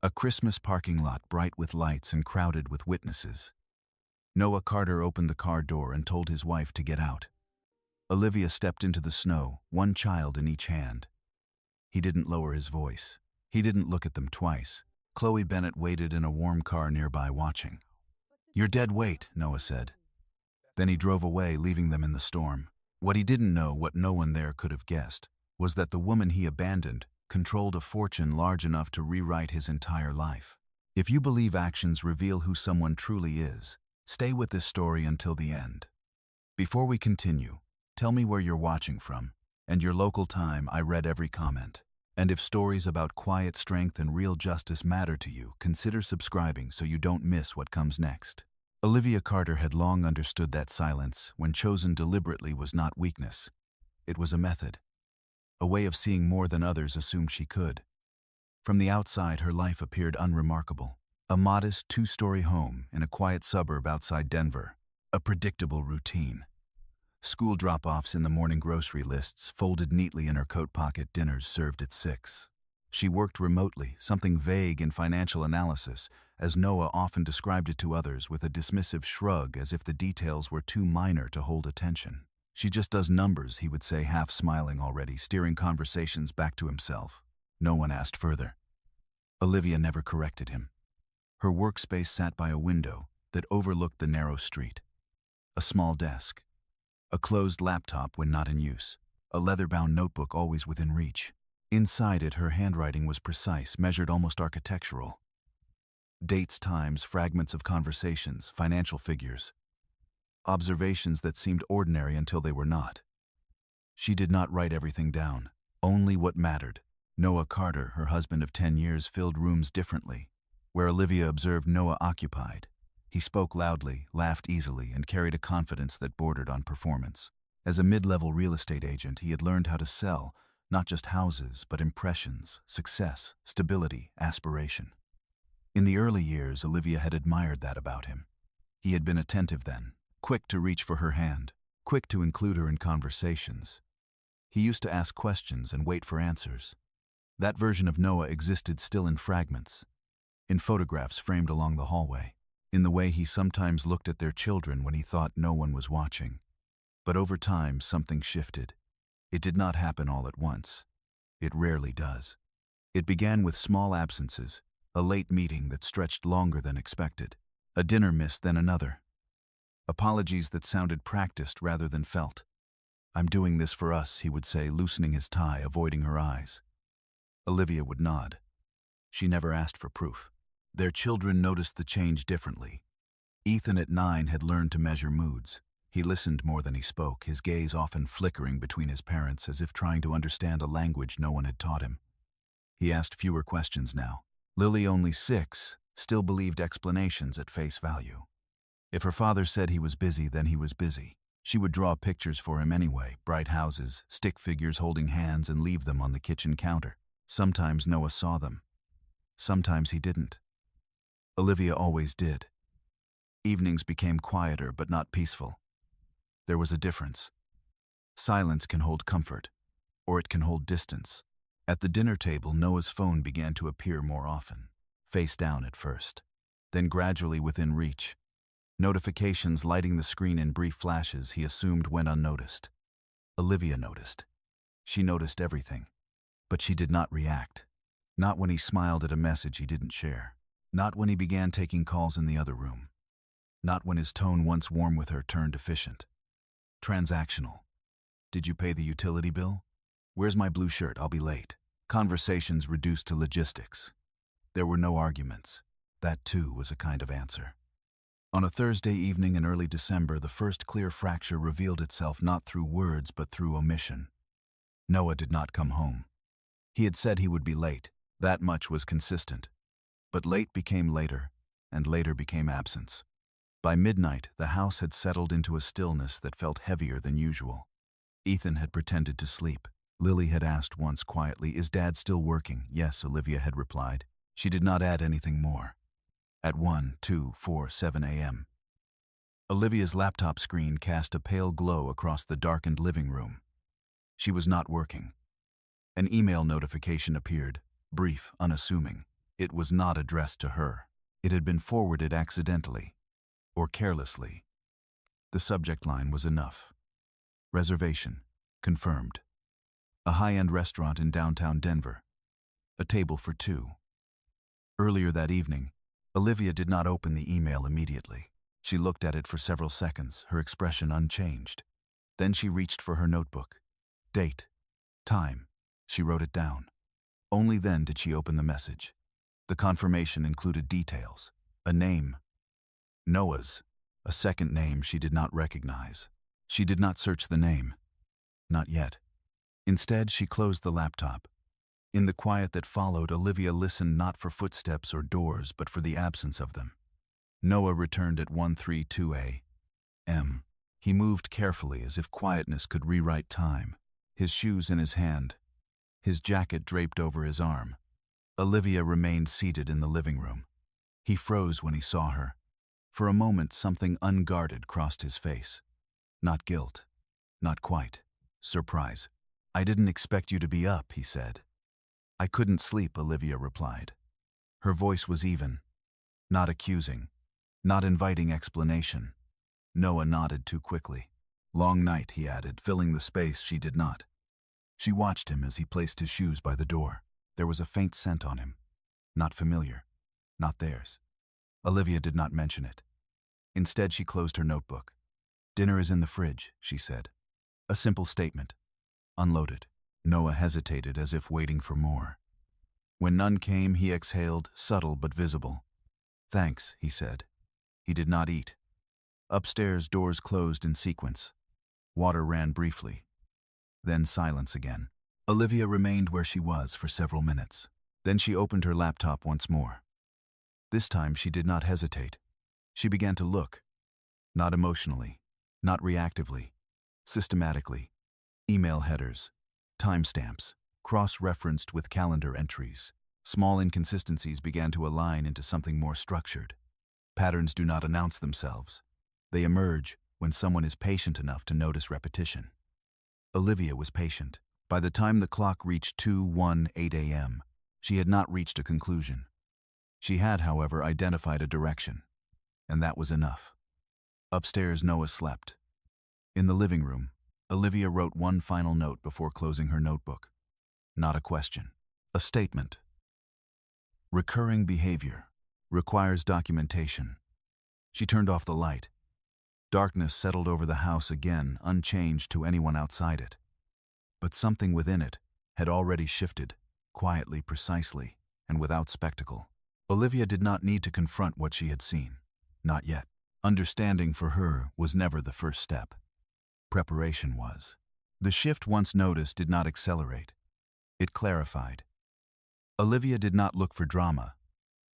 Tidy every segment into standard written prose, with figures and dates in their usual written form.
A Christmas parking lot bright with lights and crowded with witnesses. Noah Carter opened the car door and told his wife to get out. Olivia stepped into the snow, one child in each hand. He didn't lower his voice. He didn't look at them twice. Chloe Bennett waited in a warm car nearby watching. "You're dead weight," Noah said. Then he drove away, leaving them in the storm. What he didn't know, what no one there could have guessed, was that the woman he abandoned controlled a fortune large enough to rewrite his entire life. If you believe actions reveal who someone truly is, stay with this story until the end. Before we continue, tell me where you're watching from, and your local time. I read every comment. And if stories about quiet strength and real justice matter to you, consider subscribing so you don't miss what comes next. Olivia Carter had long understood that silence, when chosen deliberately, was not weakness. It was a method. A way of seeing more than others assumed she could. From the outside, her life appeared unremarkable. A modest two-story home in a quiet suburb outside Denver. A predictable routine. School drop-offs in the morning, grocery lists folded neatly in her coat pocket, dinners served at 6. She worked remotely, something vague in financial analysis, as Noah often described it to others, with a dismissive shrug, as if the details were too minor to hold attention. "She just does numbers," he would say, half smiling already, steering conversations back to himself. No one asked further. Olivia never corrected him. Her workspace sat by a window that overlooked the narrow street. A small desk. A closed laptop when not in use. A leather-bound notebook always within reach. Inside it, her handwriting was precise, measured, almost architectural. Dates, times, fragments of conversations, financial figures. Observations that seemed ordinary until they were not. She did not write everything down, only what mattered. Noah Carter, her husband of 10 years, filled rooms differently. Where Olivia observed, Noah occupied. He spoke loudly, laughed easily, and carried a confidence that bordered on performance. As a mid-level real estate agent, he had learned how to sell, not just houses, but impressions, success, stability, aspiration. In the early years, Olivia had admired that about him. He had been attentive then, quick to reach for her hand, quick to include her in conversations. He used to ask questions and wait for answers. That version of Noah existed still in fragments, in photographs framed along the hallway, in the way he sometimes looked at their children when he thought no one was watching. But over time, something shifted. It did not happen all at once. It rarely does. It began with small absences, a late meeting that stretched longer than expected, a dinner missed, then another. Apologies that sounded practiced rather than felt. "I'm doing this for us," he would say, loosening his tie, avoiding her eyes. Olivia would nod. She never asked for proof. Their children noticed the change differently. Ethan at 9 had learned to measure moods. He listened more than he spoke, his gaze often flickering between his parents, as if trying to understand a language no one had taught him. He asked fewer questions now. Lily, only 6, still believed explanations at face value. If her father said he was busy, then he was busy. She would draw pictures for him anyway, bright houses, stick figures holding hands, and leave them on the kitchen counter. Sometimes Noah saw them. Sometimes he didn't. Olivia always did. Evenings became quieter but not peaceful. There was a difference. Silence can hold comfort, or it can hold distance. At the dinner table, Noah's phone began to appear more often, face down at first, then gradually within reach. Notifications lighting the screen in brief flashes he assumed went unnoticed. Olivia noticed. She noticed everything, but she did not react. Not when he smiled at a message he didn't share. Not when he began taking calls in the other room. Not when his tone, once warm with her, turned efficient. Transactional. "Did you pay the utility bill? Where's my blue shirt? I'll be late." Conversations reduced to logistics. There were no arguments. That, too, was a kind of answer. On a Thursday evening in early December, the first clear fracture revealed itself, not through words but through omission. Noah did not come home. He had said he would be late. That much was consistent. But late became later, and later became absence. By midnight, the house had settled into a stillness that felt heavier than usual. Ethan had pretended to sleep. Lily had asked once quietly, "Is Dad still working?" "Yes," Olivia had replied. She did not add anything more. At 1, 2, 4, 7 a.m. Olivia's laptop screen cast a pale glow across the darkened living room. She was not working. An email notification appeared, brief, unassuming. It was not addressed to her. It had been forwarded accidentally, or carelessly. The subject line was enough. Reservation. Confirmed. A high-end restaurant in downtown Denver. A table for two. Earlier that evening, Olivia did not open the email immediately. She looked at it for several seconds, her expression unchanged. Then she reached for her notebook. Date. Time. She wrote it down. Only then did she open the message. The confirmation included details. A name. Noah's. A second name she did not recognize. She did not search the name. Not yet. Instead, she closed the laptop. In the quiet that followed, Olivia listened not for footsteps or doors, but for the absence of them. Noah returned at 1:32 a.m. He moved carefully, as if quietness could rewrite time, his shoes in his hand, his jacket draped over his arm. Olivia remained seated in the living room. He froze when he saw her. For a moment, something unguarded crossed his face. Not guilt. Not quite. Surprise. "I didn't expect you to be up," he said. "I couldn't sleep," Olivia replied. Her voice was even, not accusing, not inviting explanation. Noah nodded too quickly. "Long night," he added, filling the space she did not. She watched him as he placed his shoes by the door. There was a faint scent on him. Not familiar. Not theirs. Olivia did not mention it. Instead, she closed her notebook. "Dinner is in the fridge," she said. A simple statement. Unloaded. Noah hesitated, as if waiting for more. When none came, he exhaled, subtle but visible. "Thanks," he said. He did not eat. Upstairs, doors closed in sequence. Water ran briefly. Then silence again. Olivia remained where she was for several minutes. Then she opened her laptop once more. This time she did not hesitate. She began to look. Not emotionally, not reactively, systematically. Email headers, timestamps, cross-referenced with calendar entries. Small inconsistencies began to align into something more structured. Patterns do not announce themselves. They emerge when someone is patient enough to notice repetition. Olivia was patient. By the time the clock reached 2:18 a.m., she had not reached a conclusion. She had, however, identified a direction, and that was enough. Upstairs, Noah slept. In the living room, Olivia wrote one final note before closing her notebook. Not a question. A statement. Recurring behavior. Requires documentation. She turned off the light. Darkness settled over the house again, unchanged to anyone outside it. But something within it had already shifted, quietly, precisely, and without spectacle. Olivia did not need to confront what she had seen. Not yet. Understanding for her was never the first step. Preparation was. The shift once noticed did not accelerate. It clarified. Olivia did not look for drama.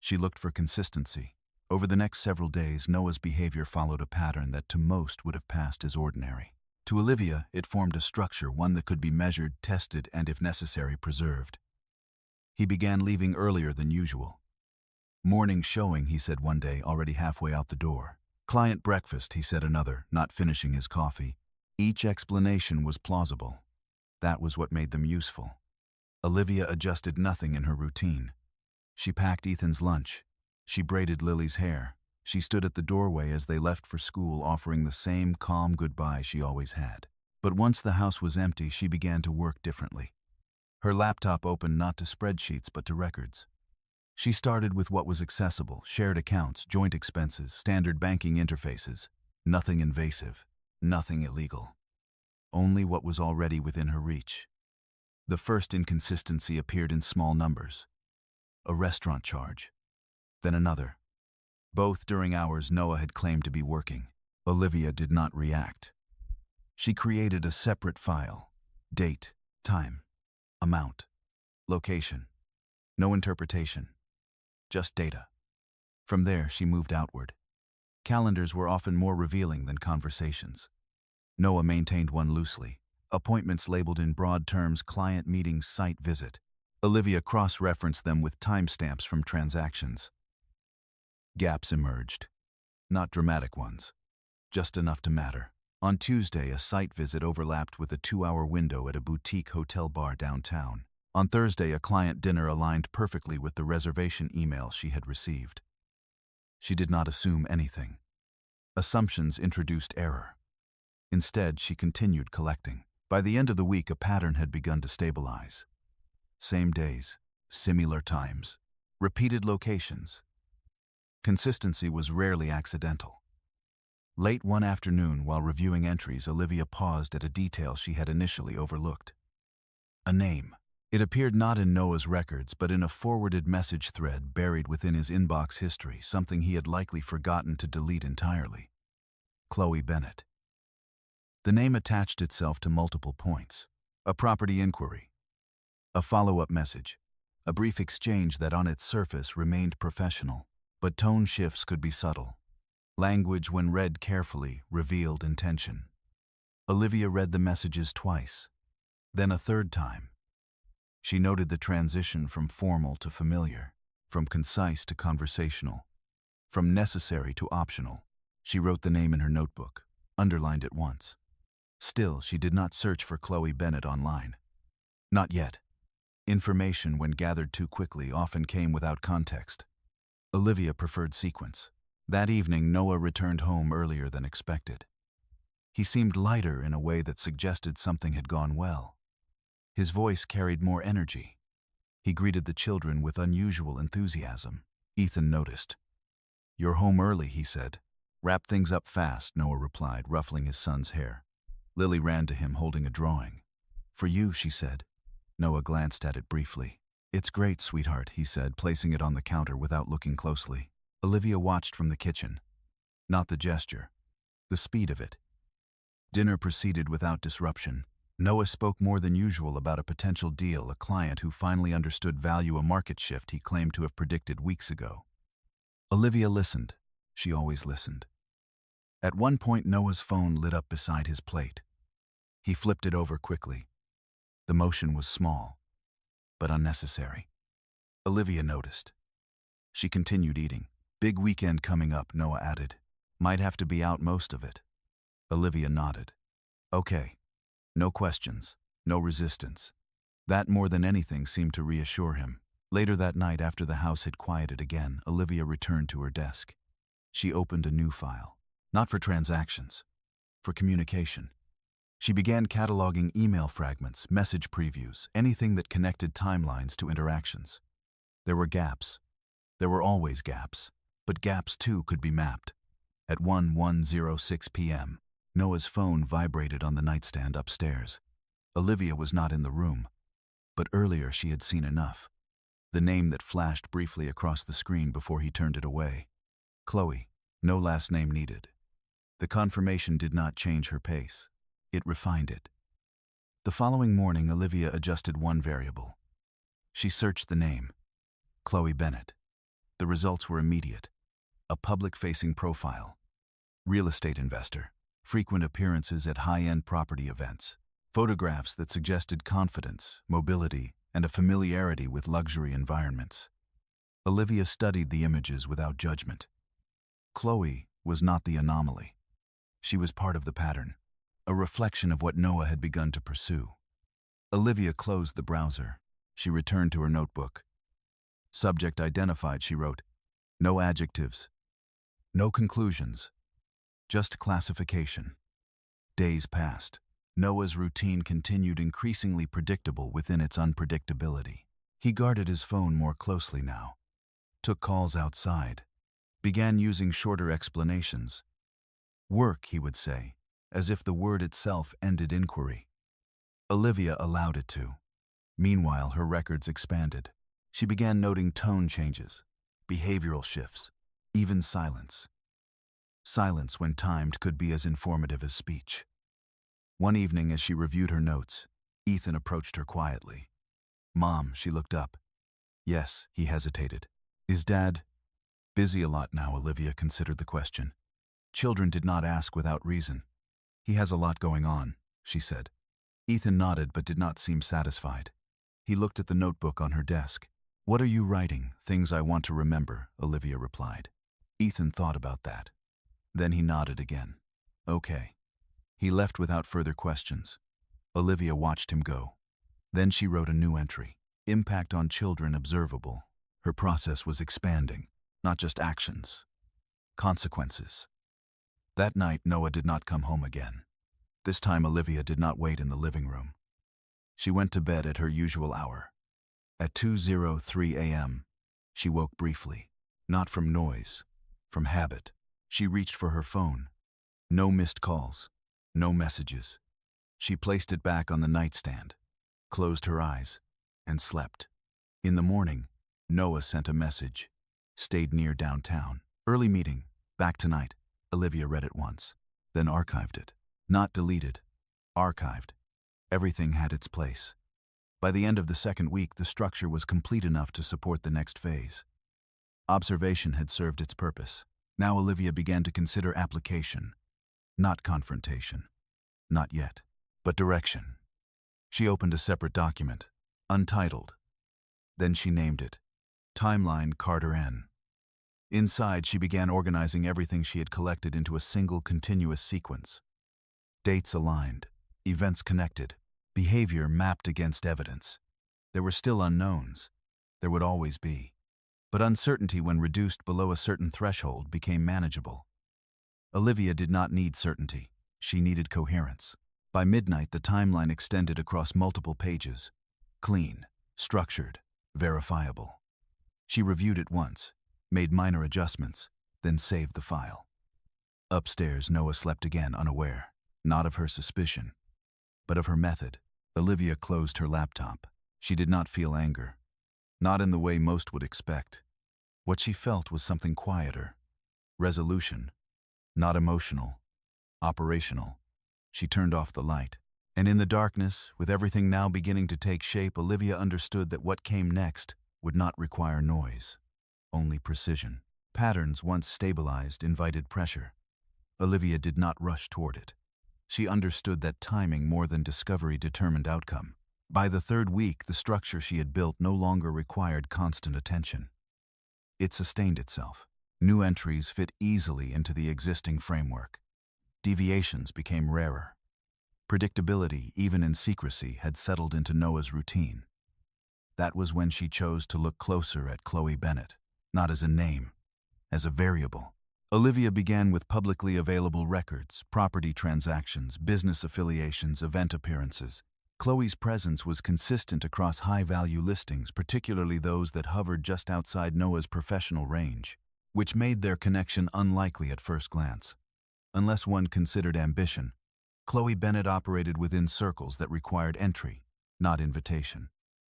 She looked for consistency. Over the next several days, Noah's behavior followed a pattern that to most would have passed as ordinary. To Olivia, it formed a structure, one that could be measured, tested, and if necessary, preserved. He began leaving earlier than usual. "Morning showing," he said one day, already halfway out the door. "Client breakfast," he said another, not finishing his coffee. Each explanation was plausible. That was what made them useful. Olivia adjusted nothing in her routine. She packed Ethan's lunch. She braided Lily's hair. She stood at the doorway as they left for school, offering the same calm goodbye she always had. But once the house was empty, she began to work differently. Her laptop opened not to spreadsheets but to records. She started with what was accessible: shared accounts, joint expenses, standard banking interfaces. Nothing invasive, nothing illegal. Only what was already within her reach. The first inconsistency appeared in small numbers. A restaurant charge. Then another. Both during hours Noah had claimed to be working. Olivia did not react. She created a separate file. Date, time, amount, location. No interpretation. Just data. From there, she moved outward. Calendars were often more revealing than conversations. Noah maintained one loosely. Appointments labeled in broad terms: client meetings, site visit. Olivia cross-referenced them with timestamps from transactions. Gaps emerged. Not dramatic ones. Just enough to matter. On Tuesday, a site visit overlapped with a 2-hour window at a boutique hotel bar downtown. On Thursday, a client dinner aligned perfectly with the reservation email she had received. She did not assume anything. Assumptions introduced error. Instead, she continued collecting. By the end of the week, a pattern had begun to stabilize. Same days, similar times, repeated locations. Consistency was rarely accidental. Late one afternoon, while reviewing entries, Olivia paused at a detail she had initially overlooked. A name. It appeared not in Noah's records, but in a forwarded message thread buried within his inbox history, something he had likely forgotten to delete entirely. Chloe Bennett. The name attached itself to multiple points. A property inquiry. A follow-up message. A brief exchange that on its surface remained professional, but tone shifts could be subtle. Language, when read carefully, revealed intention. Olivia read the messages twice, then a third time. She noted the transition from formal to familiar, from concise to conversational, from necessary to optional. She wrote the name in her notebook, underlined it once. Still, she did not search for Chloe Bennett online. Not yet. Information, when gathered too quickly, often came without context. Olivia preferred sequence. That evening, Noah returned home earlier than expected. He seemed lighter in a way that suggested something had gone well. His voice carried more energy. He greeted the children with unusual enthusiasm. Ethan noticed. "You're home early," he said. "Wrap things up fast," Noah replied, ruffling his son's hair. Lily ran to him holding a drawing. "For you," she said. Noah glanced at it briefly. "It's great, sweetheart," he said, placing it on the counter without looking closely. Olivia watched from the kitchen. Not the gesture, the speed of it. Dinner proceeded without disruption. Noah spoke more than usual about a potential deal, a client who finally understood value, a market shift he claimed to have predicted weeks ago. Olivia listened. She always listened. At one point, Noah's phone lit up beside his plate. He flipped it over quickly. The motion was small, but unnecessary. Olivia noticed. She continued eating. "Big weekend coming up," Noah added. "Might have to be out most of it." Olivia nodded. "Okay." No questions, no resistance. That more than anything seemed to reassure him. Later that night, after the house had quieted again, Olivia returned to her desk. She opened a new file. Not for transactions, for communication. She began cataloging email fragments, message previews, anything that connected timelines to interactions. There were gaps. There were always gaps. But gaps, too, could be mapped. At 1:06 p.m., Noah's phone vibrated on the nightstand upstairs. Olivia was not in the room, but earlier she had seen enough. The name that flashed briefly across the screen before he turned it away. Chloe, no last name needed. The confirmation did not change her pace. It refined it. The following morning, Olivia adjusted one variable. She searched the name. Chloe Bennett. The results were immediate. A public-facing profile. Real estate investor. Frequent appearances at high-end property events. Photographs that suggested confidence, mobility, and a familiarity with luxury environments. Olivia studied the images without judgment. Chloe was not the anomaly. She was part of the pattern, a reflection of what Noah had begun to pursue. Olivia closed the browser. She returned to her notebook. Subject identified, she wrote. No adjectives. No conclusions. Just classification. Days passed. Noah's routine continued, increasingly predictable within its unpredictability. He guarded his phone more closely now. Took calls outside. Began using shorter explanations. Work, he would say, as if the word itself ended inquiry. Olivia allowed it to. Meanwhile, her records expanded. She began noting tone changes, behavioral shifts, even silence. Silence, when timed, could be as informative as speech. One evening, as she reviewed her notes, Ethan approached her quietly. "Mom," she looked up. "Yes," he hesitated. "Is Dad busy a lot now?" Olivia considered the question. Children did not ask without reason. "He has a lot going on," she said. Ethan nodded but did not seem satisfied. He looked at the notebook on her desk. "What are you writing?" "Things I want to remember," Olivia replied. Ethan thought about that. Then he nodded again. "Okay." He left without further questions. Olivia watched him go. Then she wrote a new entry. Impact on children observable. Her process was expanding, not just actions, consequences. That night, Noah did not come home again. This time, Olivia did not wait in the living room. She went to bed at her usual hour. At 2:03 a.m., she woke briefly, not from noise, from habit. She reached for her phone. No missed calls, no messages. She placed it back on the nightstand, closed her eyes, and slept. In the morning, Noah sent a message. Stayed near downtown. Early meeting. Back tonight. Olivia read it once, then archived it. Not deleted. Archived. Everything had its place. By the end of the second week, the structure was complete enough to support the next phase. Observation had served its purpose. Now Olivia began to consider application. Not confrontation. Not yet. But direction. She opened a separate document, untitled. Then she named it. Timeline Carter N. Inside, she began organizing everything she had collected into a single continuous sequence. Dates aligned, events connected, behavior mapped against evidence. There were still unknowns. There would always be. But uncertainty, when reduced below a certain threshold, became manageable. Olivia did not need certainty. She needed coherence. By midnight, the timeline extended across multiple pages. Clean, structured, verifiable. She reviewed it once, made minor adjustments, then saved the file. Upstairs, Noah slept again, unaware, not of her suspicion, but of her method. Olivia closed her laptop. She did not feel anger, not in the way most would expect. What she felt was something quieter. Resolution, not emotional, operational. She turned off the light. And in the darkness, with everything now beginning to take shape, Olivia understood that what came next would not require noise, only precision. Patterns once stabilized invited pressure. Olivia did not rush toward it. She understood that timing more than discovery determined outcome. By the third week, the structure she had built no longer required constant attention. It sustained itself. New entries fit easily into the existing framework. Deviations became rarer. Predictability, even in secrecy, had settled into Noah's routine. That was when she chose to look closer at Chloe Bennett, not as a name, as a variable. Olivia began with publicly available records, property transactions, business affiliations, event appearances. Chloe's presence was consistent across high-value listings, particularly those that hovered just outside Noah's professional range, which made their connection unlikely at first glance. Unless one considered ambition, Chloe Bennett operated within circles that required entry, not invitation.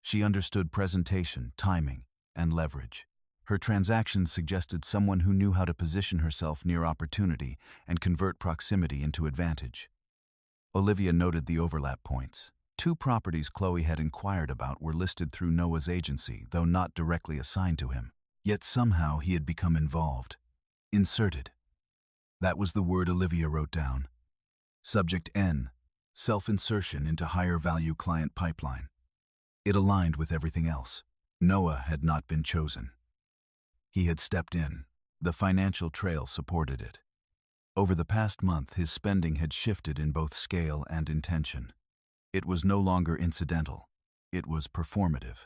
She understood presentation, timing, and leverage. Her transactions suggested someone who knew how to position herself near opportunity and convert proximity into advantage. Olivia noted the overlap points. 2 properties Chloe had inquired about were listed through Noah's agency, though not directly assigned to him. Yet somehow he had become involved. Inserted. That was the word Olivia wrote down. Subject N. Self-insertion into higher-value client pipeline. It aligned with everything else. Noah had not been chosen. He had stepped in. The financial trail supported it. Over the past month, his spending had shifted in both scale and intention. It was no longer incidental. It was performative.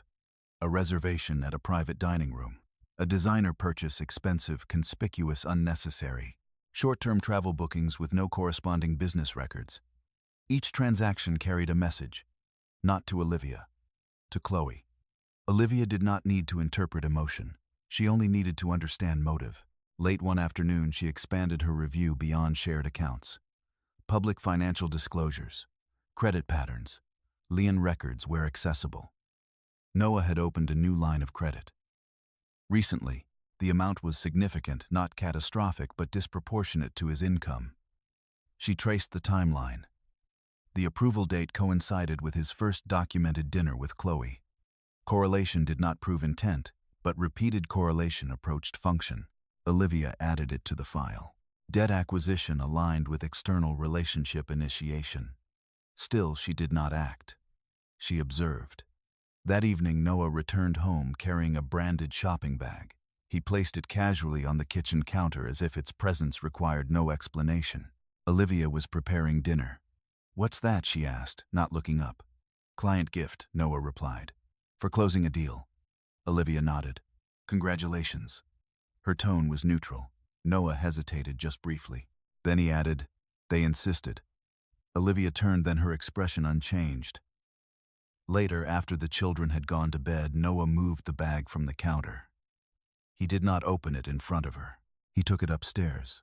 A reservation at a private dining room. A designer purchase, expensive, conspicuous, unnecessary. Short-term travel bookings with no corresponding business records. Each transaction carried a message, not to Olivia, to Chloe. Olivia did not need to interpret emotion. She only needed to understand motive. Late one afternoon, she expanded her review beyond shared accounts. Public financial disclosures, credit patterns, lien records where accessible. Noah had opened a new line of credit. Recently, the amount was significant, not catastrophic, but disproportionate to his income. She traced the timeline. The approval date coincided with his first documented dinner with Chloe. Correlation did not prove intent, but repeated correlation approached function. Olivia added it to the file. Debt acquisition aligned with external relationship initiation. Still, she did not act. She observed. That evening, Noah returned home carrying a branded shopping bag. He placed it casually on the kitchen counter as if its presence required no explanation. Olivia was preparing dinner. "What's that?" she asked, not looking up. "Client gift," Noah replied. For closing a deal. Olivia nodded. Congratulations. Her tone was neutral. Noah hesitated just briefly. Then he added, they insisted. Olivia turned, then her expression unchanged. Later, after the children had gone to bed, Noah moved the bag from the counter. He did not open it in front of her. He took it upstairs.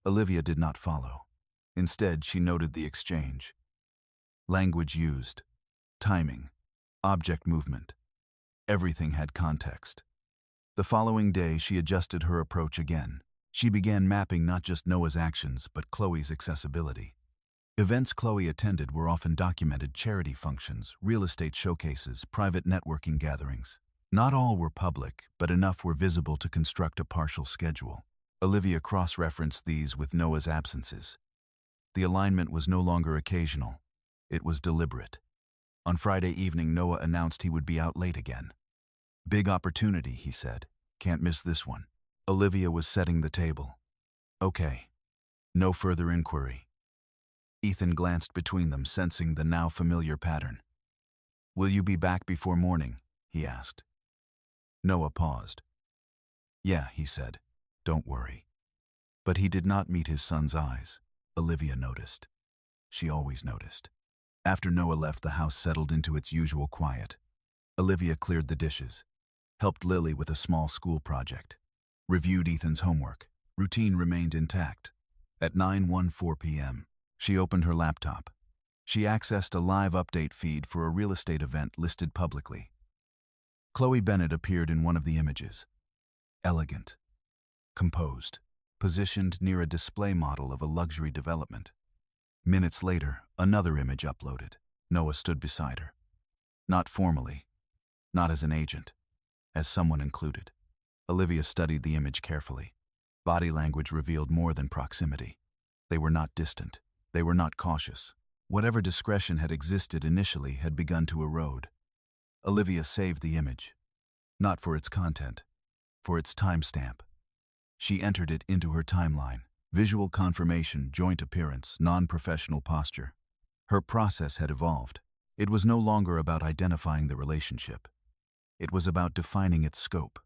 Olivia did not follow. Instead, she noted the exchange. Language used, timing, object movement. Everything had context. The following day, she adjusted her approach again. She began mapping not just Noah's actions, but Chloe's accessibility. Events Chloe attended were often documented: charity functions, real estate showcases, private networking gatherings. Not all were public, but enough were visible to construct a partial schedule. Olivia cross-referenced these with Noah's absences. The alignment was no longer occasional. It was deliberate. On Friday evening, Noah announced he would be out late again. Big opportunity, he said. Can't miss this one. Olivia was setting the table. Okay. No further inquiry. Ethan glanced between them, sensing the now familiar pattern. Will you be back before morning? He asked. Noah paused. Yeah, he said. Don't worry. But he did not meet his son's eyes. Olivia noticed. She always noticed. After Noah left, the house settled into its usual quiet. Olivia cleared the dishes, helped Lily with a small school project, reviewed Ethan's homework. Routine remained intact. At 9:14 p.m., she opened her laptop. She accessed a live update feed for a real estate event listed publicly. Chloe Bennett appeared in one of the images. Elegant, composed, positioned near a display model of a luxury development. Minutes later, another image uploaded. Noah stood beside her. Not formally, not as an agent, as someone included. Olivia studied the image carefully. Body language revealed more than proximity. They were not distant. They were not cautious. Whatever discretion had existed initially had begun to erode. Olivia saved the image, not for its content, for its timestamp. She entered it into her timeline. Visual confirmation, joint appearance, non-professional posture. Her process had evolved. It was no longer about identifying the relationship. It was about defining its scope.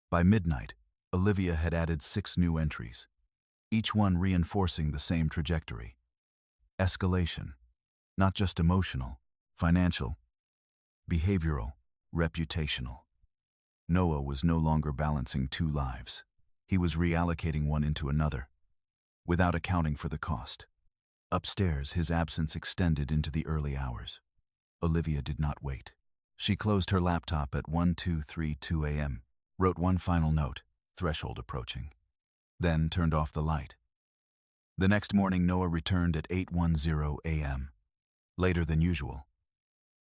By midnight, Olivia had added 6 new entries, each one reinforcing the same trajectory. Escalation, not just emotional, financial, behavioral, reputational. Noah was no longer balancing 2 lives. He was reallocating one into another, without accounting for the cost. Upstairs, his absence extended into the early hours. Olivia did not wait. She closed her laptop at 12:32 a.m., wrote one final note, threshold approaching, then turned off the light. The next morning, Noah returned at 8:10 a.m., later than usual.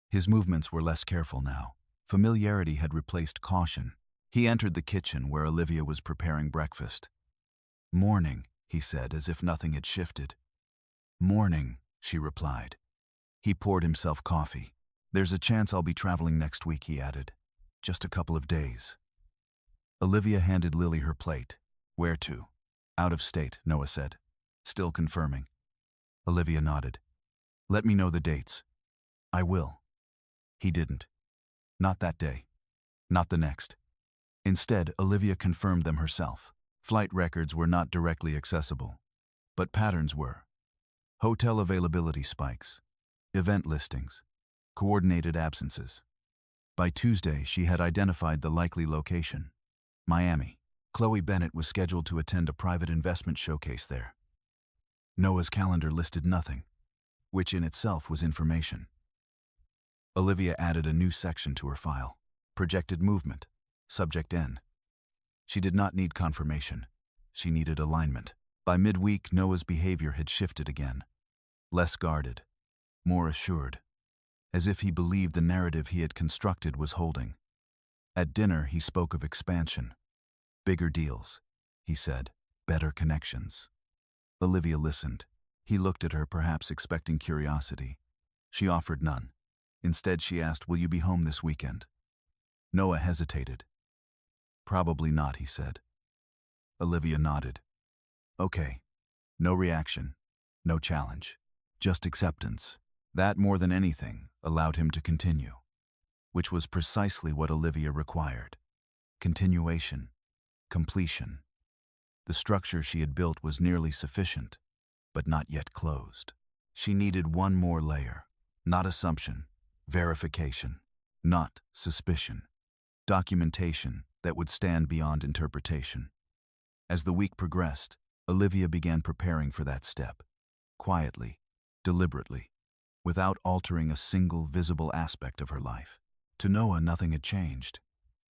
His movements were less careful now. Familiarity had replaced caution. He entered the kitchen where Olivia was preparing breakfast. Morning, he said, as if nothing had shifted. Morning, she replied. He poured himself coffee. There's a chance I'll be traveling next week, he added. Just a couple of days. Olivia handed Lily her plate. Where to? Out of state, Noah said, still confirming. Olivia nodded. Let me know the dates. I will. He didn't. Not that day. Not the next. Instead, Olivia confirmed them herself. Flight records were not directly accessible, but patterns were. Hotel availability spikes, event listings, coordinated absences. By Tuesday, she had identified the likely location. Miami. Chloe Bennett was scheduled to attend a private investment showcase there. Noah's calendar listed nothing, which in itself was information. Olivia added a new section to her file. Projected movement. Subject N. She did not need confirmation. She needed alignment. By midweek, Noah's behavior had shifted again. Less guarded, more assured, as if he believed the narrative he had constructed was holding. At dinner, he spoke of expansion. Bigger deals, he said. Better connections. Olivia listened. He looked at her, perhaps expecting curiosity. She offered none. Instead, she asked, will you be home this weekend? Noah hesitated. Probably not, he said. Olivia nodded. Okay. No reaction. No challenge. Just acceptance. That, more than anything, allowed him to continue. which was precisely what Olivia required. Continuation. Completion. The structure she had built was nearly sufficient, but not yet closed. She needed one more layer. Not assumption, verification. Not suspicion. Documentation that would stand beyond interpretation. As the week progressed, Olivia began preparing for that step. Quietly, deliberately, without altering a single visible aspect of her life. To Noah, nothing had changed.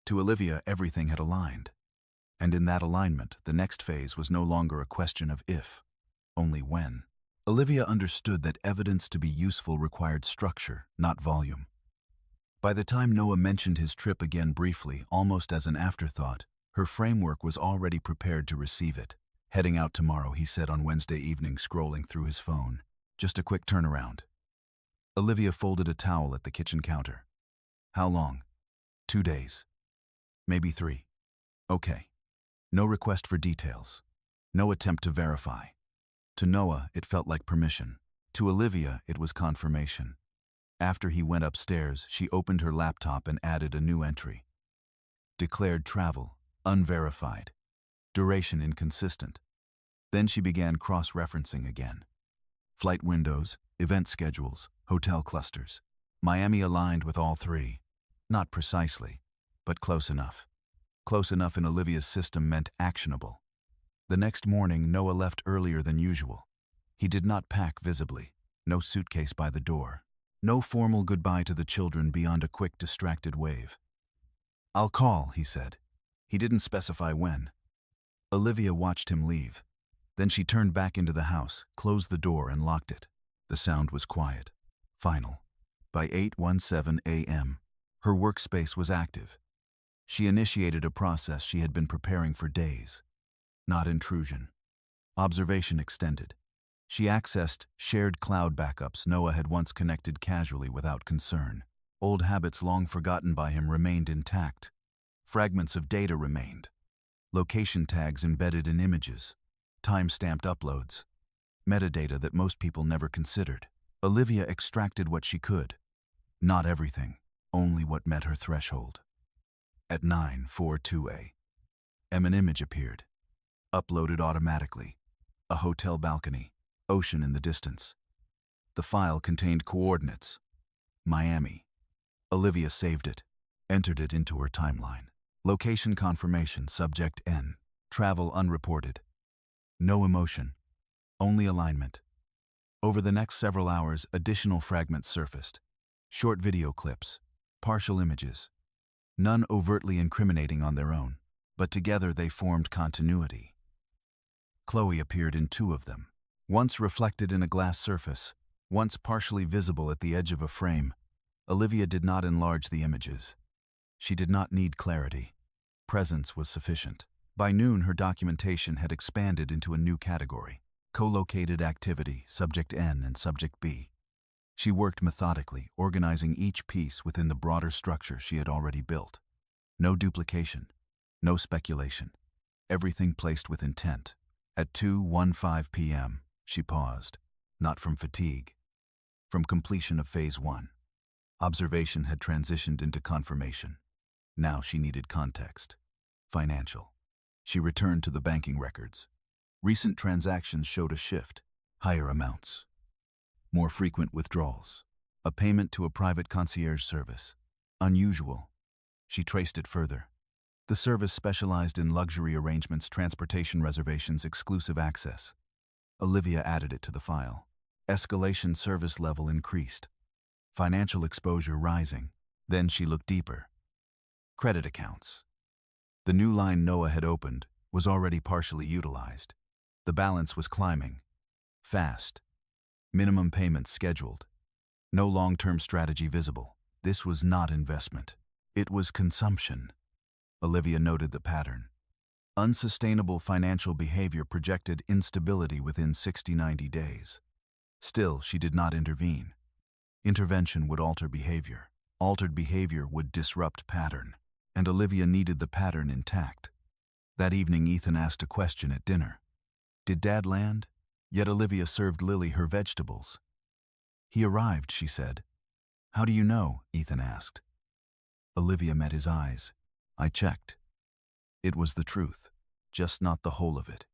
To Olivia, everything had aligned. And in that alignment, the next phase was no longer a question of if, only when. Olivia understood that evidence to be useful required structure, not volume. By the time Noah mentioned his trip again briefly, almost as an afterthought, her framework was already prepared to receive it. Heading out tomorrow, he said on Wednesday evening, scrolling through his phone. Just a quick turnaround. Olivia folded a towel at the kitchen counter. How long? 2 days. Maybe 3. Okay. No request for details. No attempt to verify. To Noah, it felt like permission. To Olivia, it was confirmation. After he went upstairs, she opened her laptop and added a new entry. Declared travel, unverified. Duration inconsistent. Then she began cross-referencing again. Flight windows, event schedules, hotel clusters. Miami aligned with all 3. Not precisely, but close enough. Close enough in Olivia's system meant actionable. The next morning, Noah left earlier than usual. He did not pack visibly. No suitcase by the door. No formal goodbye to the children beyond a quick, distracted wave. "I'll call," he said. He didn't specify when. Olivia watched him leave. Then she turned back into the house, closed the door, and locked it. The sound was quiet. Final. By 8:17 a.m., her workspace was active. She initiated a process she had been preparing for days. Not intrusion. Observation extended. She accessed shared cloud backups Noah had once connected casually without concern. Old habits long forgotten by him remained intact. Fragments of data remained. Location tags embedded in images. Time-stamped uploads. Metadata that most people never considered. Olivia extracted what she could. Not everything, only what met her threshold. At 9:42 a.m. an image appeared. Uploaded automatically. A hotel balcony. Ocean in the distance. The file contained coordinates. Miami. Olivia saved it. Entered it into her timeline. Location confirmation, subject N. Travel unreported. No emotion. Only alignment. Over the next several hours, additional fragments surfaced. Short video clips. Partial images. None overtly incriminating on their own, but together they formed continuity. Chloe appeared in 2 of them. Once reflected in a glass surface, once partially visible at the edge of a frame. Olivia did not enlarge the images. She did not need clarity. Presence was sufficient. By noon, her documentation had expanded into a new category. Co-located activity, subject N and subject B. She worked methodically, organizing each piece within the broader structure she had already built. No duplication, no speculation. Everything placed with intent. At 2:15 p.m., she paused, not from fatigue, from completion of Phase 1. Observation had transitioned into confirmation. Now she needed context. Financial. She returned to the banking records. Recent transactions showed a shift. Higher amounts. More frequent withdrawals. A payment to a private concierge service. Unusual. She traced it further. The service specialized in luxury arrangements, transportation reservations, exclusive access. Olivia added it to the file. Escalation, service level increased. Financial exposure rising. Then she looked deeper. Credit accounts. The new line Noah had opened was already partially utilized. The balance was climbing. Fast. Minimum payments scheduled. No long-term strategy visible. This was not investment. It was consumption. Olivia noted the pattern. Unsustainable financial behavior projected instability within 60-90 days. Still, she did not intervene. Intervention would alter behavior. Altered behavior would disrupt pattern. And Olivia needed the pattern intact. That evening, Ethan asked a question at dinner. Did Dad land? Yet Olivia served Lily her vegetables. He arrived, she said. How do you know? Ethan asked. Olivia met his eyes. I checked. It was the truth, just not the whole of it.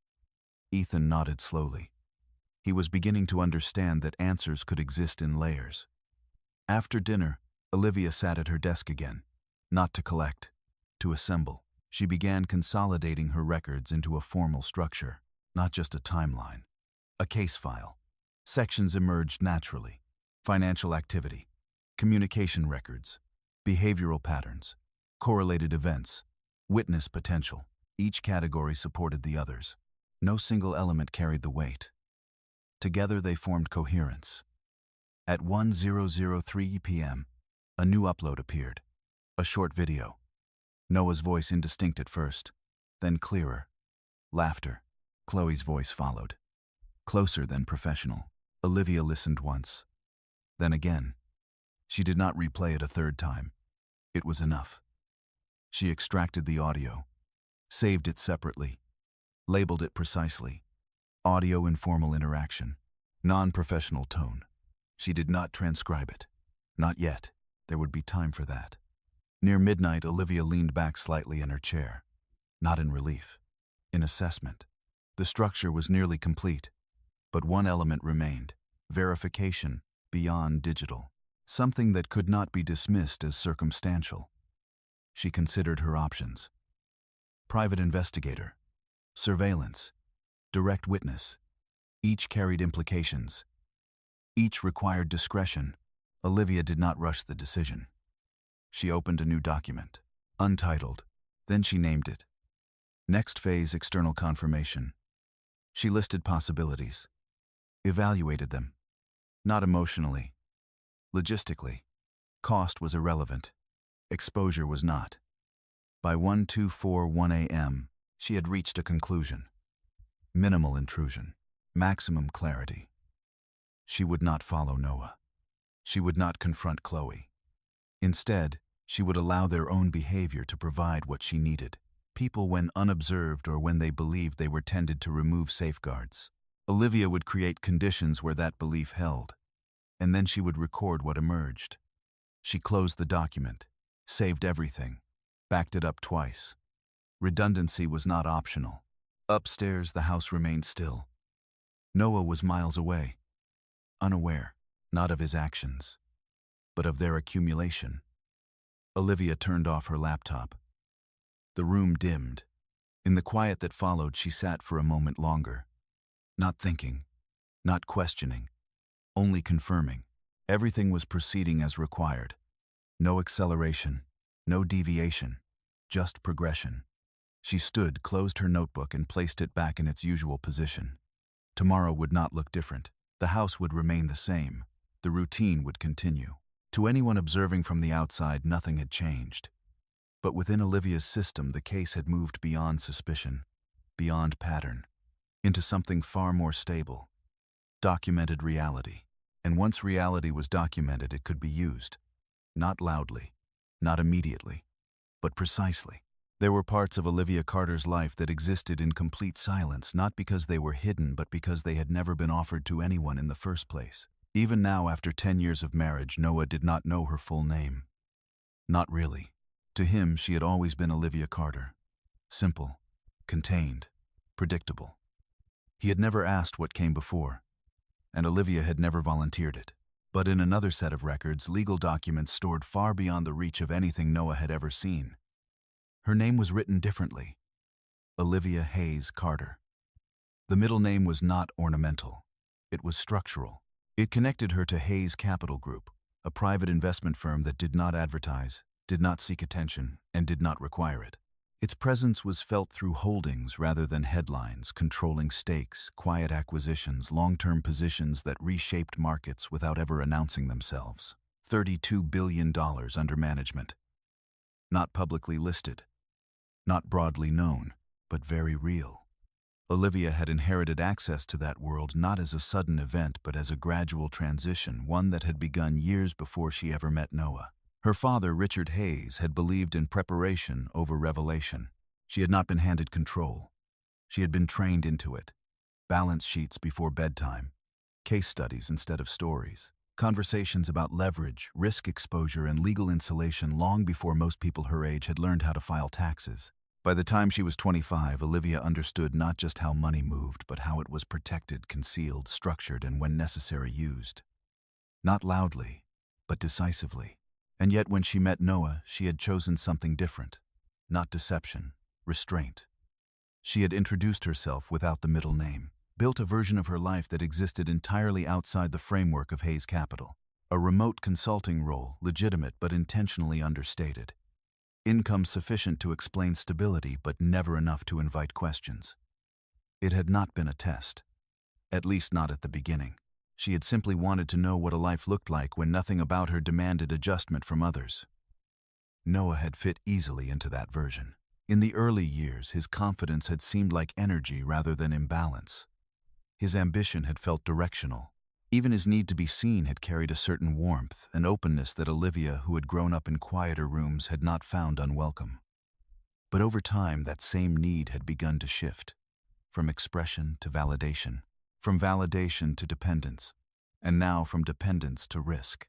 Ethan nodded slowly. He was beginning to understand that answers could exist in layers. After dinner, Olivia sat at her desk again, not to collect, to assemble. She began consolidating her records into a formal structure, not just a timeline. A case file. Sections emerged naturally. Financial activity, communication records, behavioral patterns, correlated events, witness potential. Each category supported the others. No single element carried the weight. Together they formed coherence. At 10:03 p.m., a new upload appeared. A short video. Noah's voice indistinct at first, then clearer. Laughter. Chloe's voice followed. Closer than professional. Olivia listened once. Then again. She did not replay it a third time. It was enough. She extracted the audio, saved it separately, labeled it precisely. Audio informal interaction, non-professional tone. She did not transcribe it. Not yet. There would be time for that. Near midnight, Olivia leaned back slightly in her chair. Not in relief. In assessment. The structure was nearly complete. But one element remained. Verification beyond digital. Something that could not be dismissed as circumstantial. She considered her options. Private investigator. Surveillance. Direct witness. Each carried implications. Each required discretion. Olivia did not rush the decision. She opened a new document, untitled. Then she named it. Next phase, external confirmation. She listed possibilities. Evaluated them. Not emotionally. Logistically. Cost was irrelevant. Exposure was not. By 1241 a.m., she had reached a conclusion. Minimal intrusion. Maximum clarity. She would not follow Noah. She would not confront Chloe. Instead, she would allow their own behavior to provide what she needed. People when unobserved or when they believed they were tended to remove safeguards. Olivia would create conditions where that belief held, and then she would record what emerged. She closed the document, saved everything, backed it up twice. Redundancy was not optional. Upstairs, the house remained still. Noah was miles away, unaware, not of his actions, but of their accumulation. Olivia turned off her laptop. The room dimmed. In the quiet that followed, she sat for a moment longer. Not thinking, not questioning, only confirming. Everything was proceeding as required. No acceleration, no deviation, just progression. She stood, closed her notebook, and placed it back in its usual position. Tomorrow would not look different. The house would remain the same. The routine would continue. To anyone observing from the outside, nothing had changed. But within Olivia's system, the case had moved beyond suspicion, beyond pattern, into something far more stable. Documented reality. And once reality was documented, it could be used. Not loudly, not immediately, but precisely. There were parts of Olivia Carter's life that existed in complete silence, not because they were hidden, but because they had never been offered to anyone in the first place. Even now, after 10 years of marriage, Noah did not know her full name. Not really. To him, she had always been Olivia Carter. Simple, contained, predictable. He had never asked what came before, and Olivia had never volunteered it. But in another set of records, legal documents stored far beyond the reach of anything Noah had ever seen. Her name was written differently. Olivia Hayes Carter. The middle name was not ornamental. It was structural. It connected her to Hayes Capital Group, a private investment firm that did not advertise, did not seek attention, and did not require it. Its presence was felt through holdings rather than headlines, controlling stakes, quiet acquisitions, long-term positions that reshaped markets without ever announcing themselves. $32 billion under management. Not publicly listed. Not broadly known, but very real. Olivia had inherited access to that world not as a sudden event, but as a gradual transition, one that had begun years before she ever met Noah. Her father, Richard Hayes, had believed in preparation over revelation. She had not been handed control. She had been trained into it. Balance sheets before bedtime. Case studies instead of stories. Conversations about leverage, risk exposure, and legal insulation long before most people her age had learned how to file taxes. By the time she was 25, Olivia understood not just how money moved, but how it was protected, concealed, structured, and when necessary used. Not loudly, but decisively. And yet when she met Noah, she had chosen something different. Not deception, restraint. She had introduced herself without the middle name, built a version of her life that existed entirely outside the framework of Hayes Capital. A remote consulting role, legitimate but intentionally understated. Income sufficient to explain stability, but never enough to invite questions. It had not been a test. At least not at the beginning. She had simply wanted to know what a life looked like when nothing about her demanded adjustment from others. Noah had fit easily into that version. In the early years, his confidence had seemed like energy rather than imbalance. His ambition had felt directional. Even his need to be seen had carried a certain warmth, an openness that Olivia, who had grown up in quieter rooms, had not found unwelcome. But over time, that same need had begun to shift. From expression to validation. From validation to dependence. And now from dependence to risk.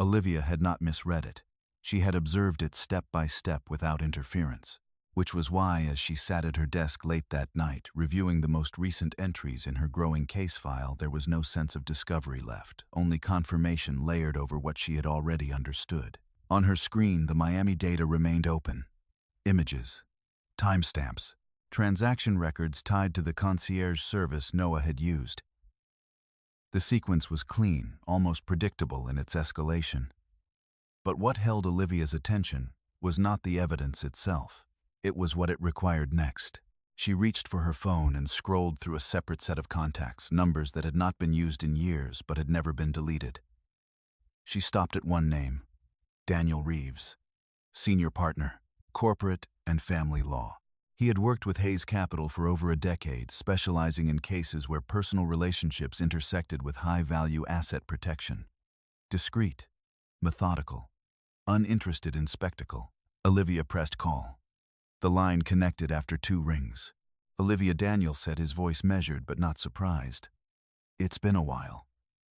Olivia had not misread it. She had observed it step by step without interference. Which was why, as she sat at her desk late that night, reviewing the most recent entries in her growing case file, there was no sense of discovery left, only confirmation layered over what she had already understood. On her screen, the Miami data remained open. Images, timestamps, transaction records tied to the concierge service Noah had used. The sequence was clean, almost predictable in its escalation. But what held Olivia's attention was not the evidence itself. It was what it required next. She reached for her phone and scrolled through a separate set of contacts, numbers that had not been used in years but had never been deleted. She stopped at one name, Daniel Reeves, senior partner, corporate and family law. He had worked with Hayes Capital for over a decade, specializing in cases where personal relationships intersected with high-value asset protection. Discreet, methodical, uninterested in spectacle. Olivia pressed call. The line connected after 2 rings. Olivia Daniel said, his voice measured but not surprised. "It's been a while."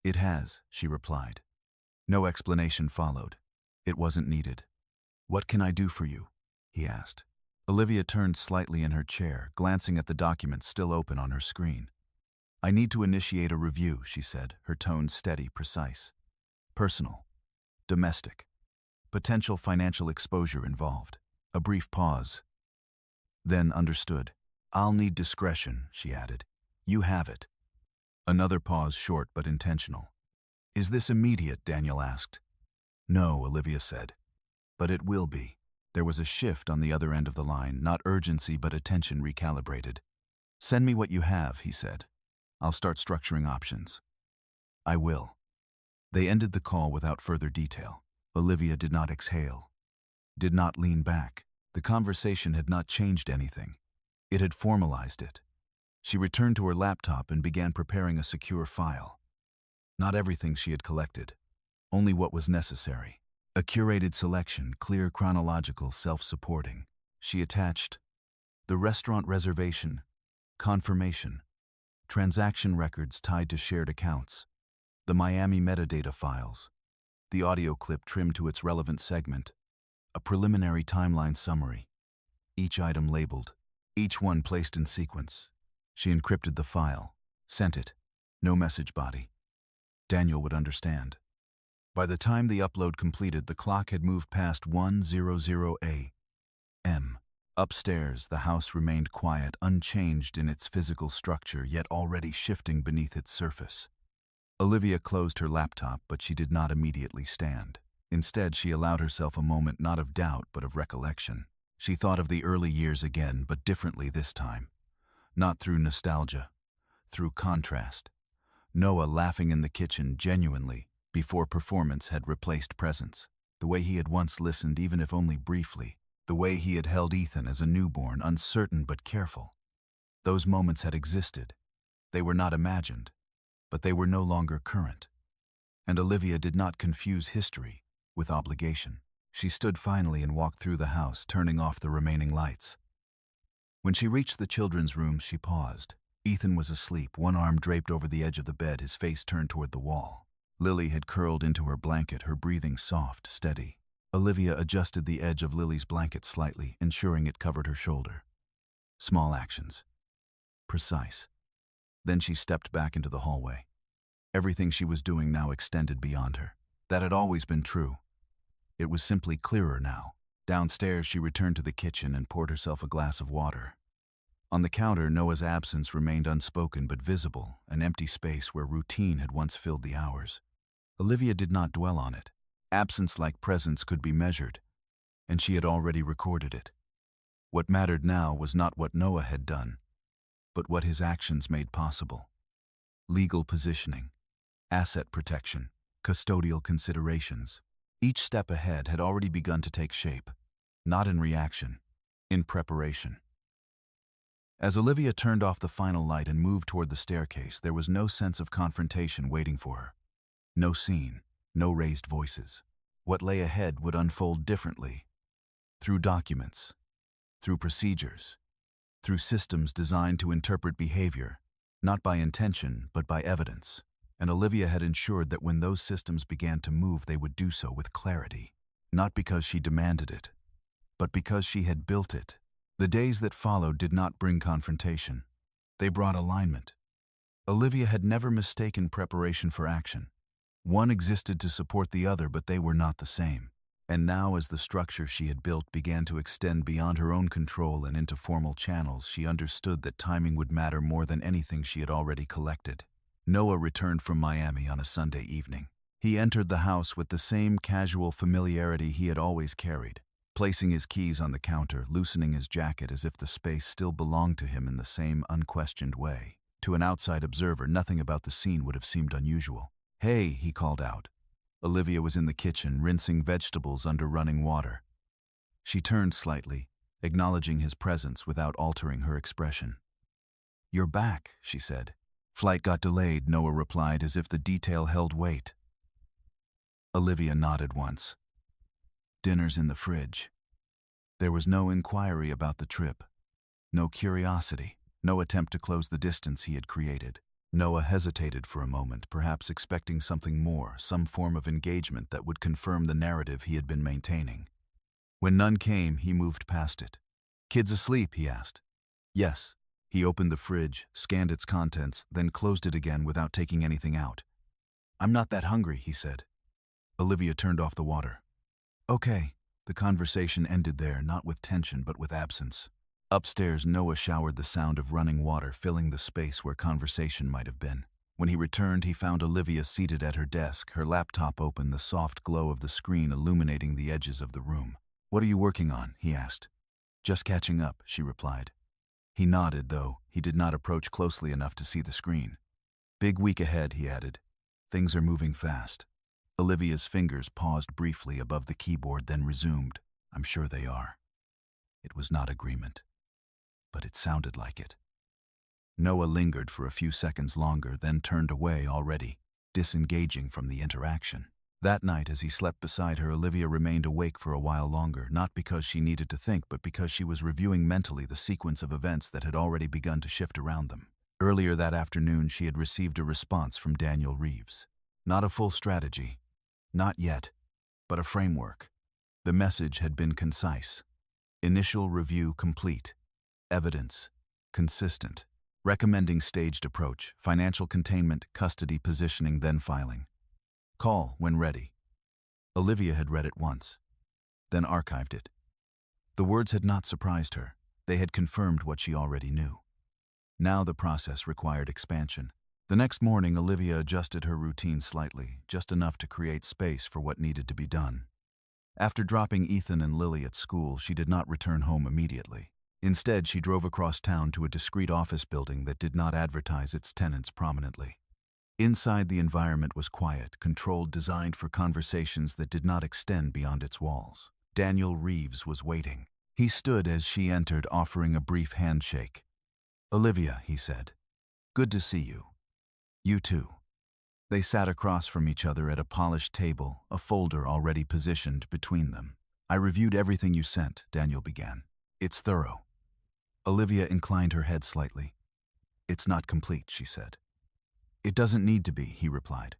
"It has," she replied. No explanation followed. It wasn't needed. "What can I do for you?" he asked. Olivia turned slightly in her chair, glancing at the documents still open on her screen. "I need to initiate a review," she said, her tone steady, precise. "Personal. Domestic. Potential financial exposure involved." A brief pause. Then understood. "I'll need discretion," she added. "You have it." Another pause, short but intentional. "Is this immediate?" Daniel asked. "No," Olivia said. "But it will be." There was a shift on the other end of the line, not urgency but attention recalibrated. "Send me what you have," he said. "I'll start structuring options." "I will." They ended the call without further detail. Olivia did not exhale. Did not lean back. The conversation had not changed anything. It had formalized it. She returned to her laptop and began preparing a secure file. Not everything she had collected. Only what was necessary. A curated selection, clear, chronological, self-supporting. She attached the restaurant reservation, confirmation, transaction records tied to shared accounts, the Miami metadata files, the audio clip trimmed to its relevant segment, a preliminary timeline summary, each item labeled, each one placed in sequence. She encrypted the file, sent it, no message body. Daniel would understand. By the time the upload completed, the clock had moved past 1:00 a.m. Upstairs, the house remained quiet, unchanged in its physical structure, yet already shifting beneath its surface. Olivia closed her laptop, but she did not immediately stand. Instead, she allowed herself a moment not of doubt, but of recollection. She thought of the early years again, but differently this time. Not through nostalgia, through contrast. Noah laughing in the kitchen genuinely, before performance had replaced presence. The way he had once listened, even if only briefly. The way he had held Ethan as a newborn, uncertain but careful. Those moments had existed. They were not imagined, but they were no longer current. And Olivia did not confuse history with obligation. She stood finally and walked through the house, turning off the remaining lights. When she reached the children's room, she paused. Ethan was asleep, one arm draped over the edge of the bed, his face turned toward the wall. Lily had curled into her blanket, her breathing soft, steady. Olivia adjusted the edge of Lily's blanket slightly, ensuring it covered her shoulder. Small actions. Precise. Then she stepped back into the hallway. Everything she was doing now extended beyond her. That had always been true. It was simply clearer now. Downstairs, she returned to the kitchen and poured herself a glass of water. On the counter, Noah's absence remained unspoken but visible, an empty space where routine had once filled the hours. Olivia did not dwell on it. Absence-like presence could be measured, and she had already recorded it. What mattered now was not what Noah had done, but what his actions made possible. Legal positioning, asset protection, custodial considerations. Each step ahead had already begun to take shape, not in reaction, in preparation. As Olivia turned off the final light and moved toward the staircase, there was no sense of confrontation waiting for her. No scene, no raised voices. What lay ahead would unfold differently. Through documents, through procedures, through systems designed to interpret behavior, not by intention, but by evidence. And Olivia had ensured that when those systems began to move, they would do so with clarity. Not because she demanded it, but because she had built it. The days that followed did not bring confrontation. They brought alignment. Olivia had never mistaken preparation for action. One existed to support the other, but they were not the same. And now, as the structure she had built began to extend beyond her own control and into formal channels, she understood that timing would matter more than anything she had already collected. Noah returned from Miami on a Sunday evening. He entered the house with the same casual familiarity he had always carried, placing his keys on the counter, loosening his jacket as if the space still belonged to him in the same unquestioned way. To an outside observer, nothing about the scene would have seemed unusual. "Hey," he called out. Olivia was in the kitchen, rinsing vegetables under running water. She turned slightly, acknowledging his presence without altering her expression. "You're back," she said. "Flight got delayed," Noah replied, as if the detail held weight. Olivia nodded once. "Dinner's in the fridge." There was no inquiry about the trip, no curiosity, no attempt to close the distance he had created. Noah hesitated for a moment, perhaps expecting something more, some form of engagement that would confirm the narrative he had been maintaining. When none came, he moved past it. "Kids asleep?" he asked. "Yes." He opened the fridge, scanned its contents, then closed it again without taking anything out. "I'm not that hungry," he said. Olivia turned off the water. "Okay." The conversation ended there, not with tension but with absence. Upstairs, Noah showered the sound of running water, filling the space where conversation might have been. When he returned, he found Olivia seated at her desk, her laptop open, the soft glow of the screen illuminating the edges of the room. "What are you working on?" he asked. "Just catching up," she replied. He nodded, though he did not approach closely enough to see the screen. "Big week ahead," he added. "Things are moving fast." Olivia's fingers paused briefly above the keyboard, then resumed. "I'm sure they are." It was not agreement, but it sounded like it. Noah lingered for a few seconds longer, then turned away, already disengaging from the interaction. That night, as he slept beside her, Olivia remained awake for a while longer, not because she needed to think, but because she was reviewing mentally the sequence of events that had already begun to shift around them. Earlier that afternoon, she had received a response from Daniel Reeves. Not a full strategy, not yet, but a framework. The message had been concise. Initial review complete. Evidence consistent. Recommending staged approach, financial containment, custody positioning, then filing. Call when ready. Olivia had read it once, then archived it. The words had not surprised her. They had confirmed what she already knew. Now the process required expansion. The next morning, Olivia adjusted her routine slightly, just enough to create space for what needed to be done. After dropping Ethan and Lily at school, she did not return home immediately. Instead, she drove across town to a discreet office building that did not advertise its tenants prominently. Inside, the environment was quiet, controlled, designed for conversations that did not extend beyond its walls. Daniel Reeves was waiting. He stood as she entered, offering a brief handshake. "Olivia," he said. "Good to see you." "You too." They sat across from each other at a polished table, a folder already positioned between them. "I reviewed everything you sent," Daniel began. "It's thorough." Olivia inclined her head slightly. "It's not complete," she said. "It doesn't need to be," he replied.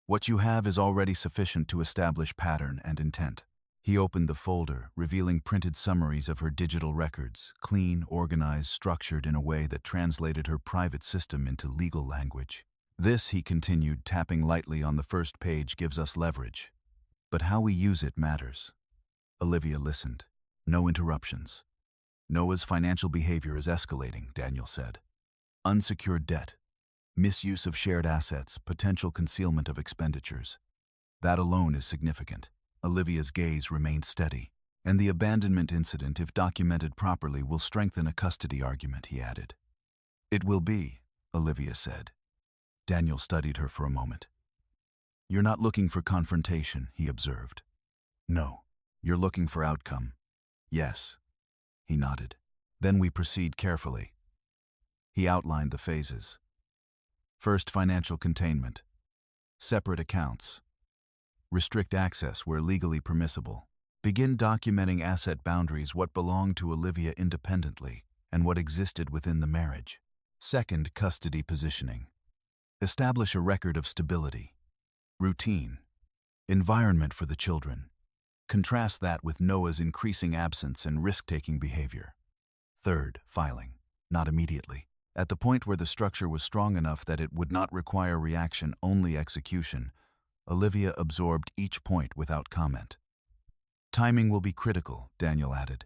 What you have is already sufficient to establish pattern and intent. He opened the folder, revealing printed summaries of her digital records, clean, organized, structured in a way that translated her private system into legal language. This, he continued, tapping lightly on the first page, gives us leverage. But how we use it matters. Olivia listened. No interruptions. Noah's financial behavior is escalating, Daniel said. Unsecured debt, misuse of shared assets, potential concealment of expenditures. That alone is significant. Olivia's gaze remained steady. And the abandonment incident, if documented properly, will strengthen a custody argument, he added. It will be, Olivia said. Daniel studied her for a moment. You're not looking for confrontation, he observed. No, you're looking for outcome. Yes, he nodded. Then we proceed carefully. He outlined the phases. First, financial containment. Separate accounts. Restrict access where legally permissible. Begin documenting asset boundaries, what belonged to Olivia independently and what existed within the marriage. Second, custody positioning. Establish a record of stability. Routine. Environment for the children. Contrast that with Noah's increasing absence and risk-taking behavior. Third, filing. Not immediately. At the point where the structure was strong enough that it would not require reaction, only execution, Olivia absorbed each point without comment. Timing will be critical, Daniel added.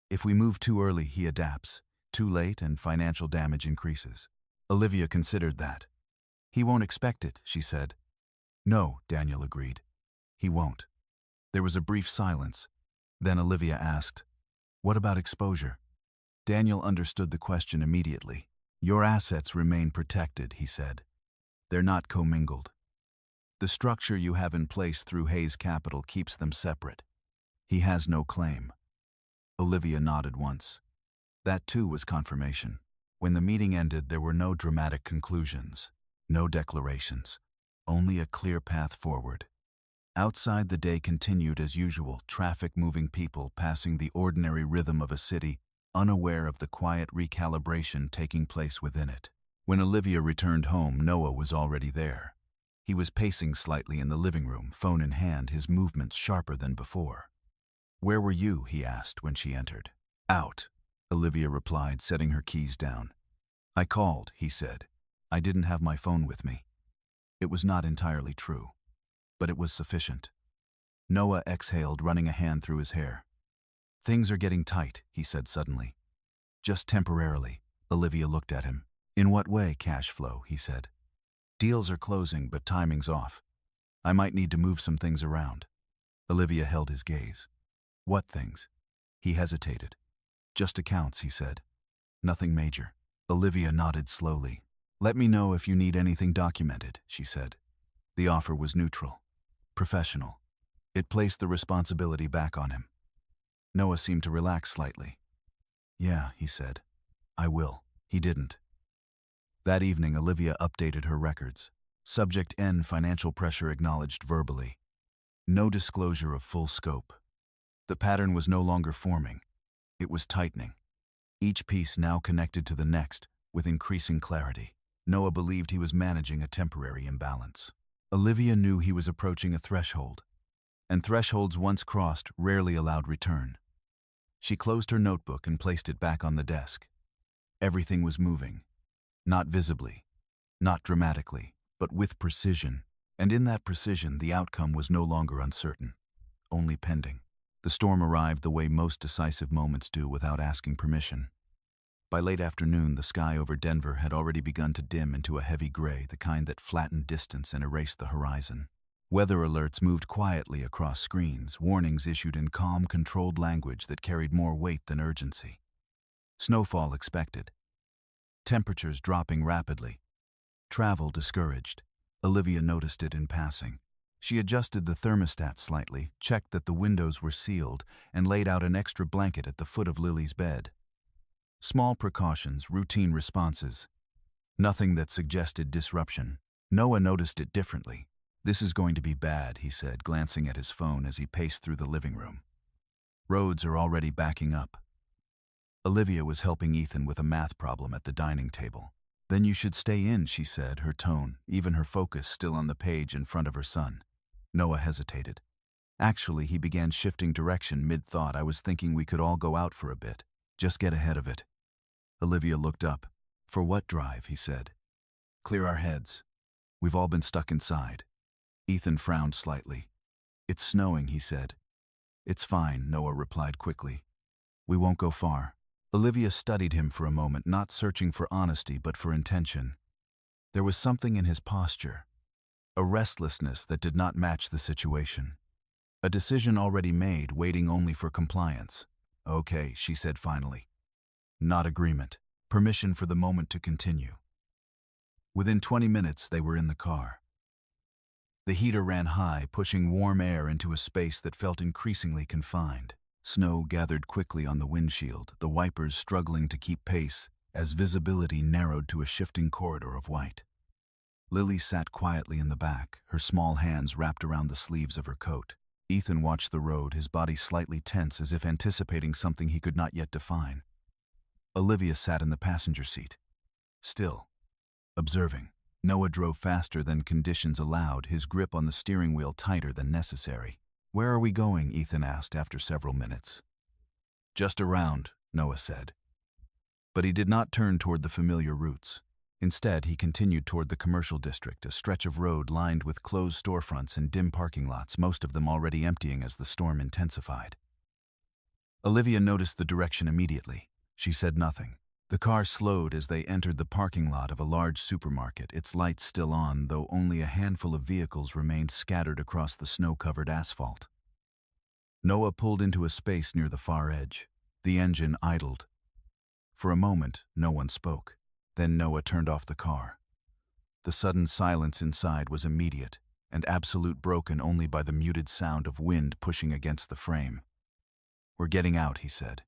If we move too early, he adapts. Too late, and financial damage increases. Olivia considered that. He won't expect it, she said. No, Daniel agreed. He won't. There was a brief silence. Then Olivia asked, What about exposure? Daniel understood the question immediately. Your assets remain protected, he said. They're not commingled. The structure you have in place through Hayes Capital keeps them separate. He has no claim. Olivia nodded once. That too was confirmation. When the meeting ended, there were no dramatic conclusions, no declarations, only a clear path forward. Outside, the day continued as usual, traffic moving, people passing the ordinary rhythm of a city, unaware of the quiet recalibration taking place within it. When Olivia returned home, Noah was already there. He was pacing slightly in the living room, phone in hand, his movements sharper than before. Where were you? He asked when she entered. Out, Olivia replied, setting her keys down. I called, he said. I didn't have my phone with me. It was not entirely true, but it was sufficient. Noah exhaled, running a hand through his hair. Things are getting tight, he said suddenly. Just temporarily, Olivia looked at him. In what way? Cash flow, he said. Deals are closing, but timing's off. I might need to move some things around. Olivia held his gaze. What things? He hesitated. Just accounts, he said. Nothing major. Olivia nodded slowly. Let me know if you need anything documented, she said. The offer was neutral, professional. It placed the responsibility back on him. Noah seemed to relax slightly. Yeah, he said. I will. He didn't. That evening, Olivia updated her records. Subject N, financial pressure acknowledged verbally. No disclosure of full scope. The pattern was no longer forming. It was tightening. Each piece now connected to the next, with increasing clarity. Noah believed he was managing a temporary imbalance. Olivia knew he was approaching a threshold, and thresholds once crossed rarely allowed return. She closed her notebook and placed it back on the desk. Everything was moving. Not visibly, not dramatically, but with precision. And in that precision, the outcome was no longer uncertain, only pending. The storm arrived the way most decisive moments do, without asking permission. By late afternoon, the sky over Denver had already begun to dim into a heavy gray, the kind that flattened distance and erased the horizon. Weather alerts moved quietly across screens, warnings issued in calm, controlled language that carried more weight than urgency. Snowfall expected. Temperatures dropping rapidly. Travel discouraged. Olivia noticed it in passing. She adjusted the thermostat slightly, checked that the windows were sealed, and laid out an extra blanket at the foot of Lily's bed. Small precautions, routine responses. Nothing that suggested disruption. Noah noticed it differently. This is going to be bad, he said, glancing at his phone as he paced through the living room. Roads are already backing up. Olivia was helping Ethan with a math problem at the dining table. Then you should stay in, she said, her tone, even her focus still on the page in front of her son. Noah hesitated. Actually, he began shifting direction mid-thought. I was thinking we could all go out for a bit. Just get ahead of it. Olivia looked up. For what drive, he said. Clear our heads. We've all been stuck inside. Ethan frowned slightly. It's snowing, he said. It's fine, Noah replied quickly. We won't go far. Olivia studied him for a moment, not searching for honesty but for intention. There was something in his posture, a restlessness that did not match the situation. A decision already made, waiting only for compliance. Okay, she said finally. Not agreement. Permission for the moment to continue. Within 20 minutes, they were in the car. The heater ran high, pushing warm air into a space that felt increasingly confined. Snow gathered quickly on the windshield, the wipers struggling to keep pace as visibility narrowed to a shifting corridor of white. Lily sat quietly in the back, her small hands wrapped around the sleeves of her coat. Ethan watched the road, his body slightly tense as if anticipating something he could not yet define. Olivia sat in the passenger seat, still, observing. Noah drove faster than conditions allowed, his grip on the steering wheel tighter than necessary. Where are we going? Ethan asked after several minutes. Just around, Noah said. But he did not turn toward the familiar routes. Instead, he continued toward the commercial district, a stretch of road lined with closed storefronts and dim parking lots, most of them already emptying as the storm intensified. Olivia noticed the direction immediately. She said nothing. The car slowed as they entered the parking lot of a large supermarket, its lights still on, though only a handful of vehicles remained scattered across the snow-covered asphalt. Noah pulled into a space near the far edge. The engine idled. For a moment, no one spoke. Then Noah turned off the car. The sudden silence inside was immediate and absolute, broken only by the muted sound of wind pushing against the frame. We're getting out, he said.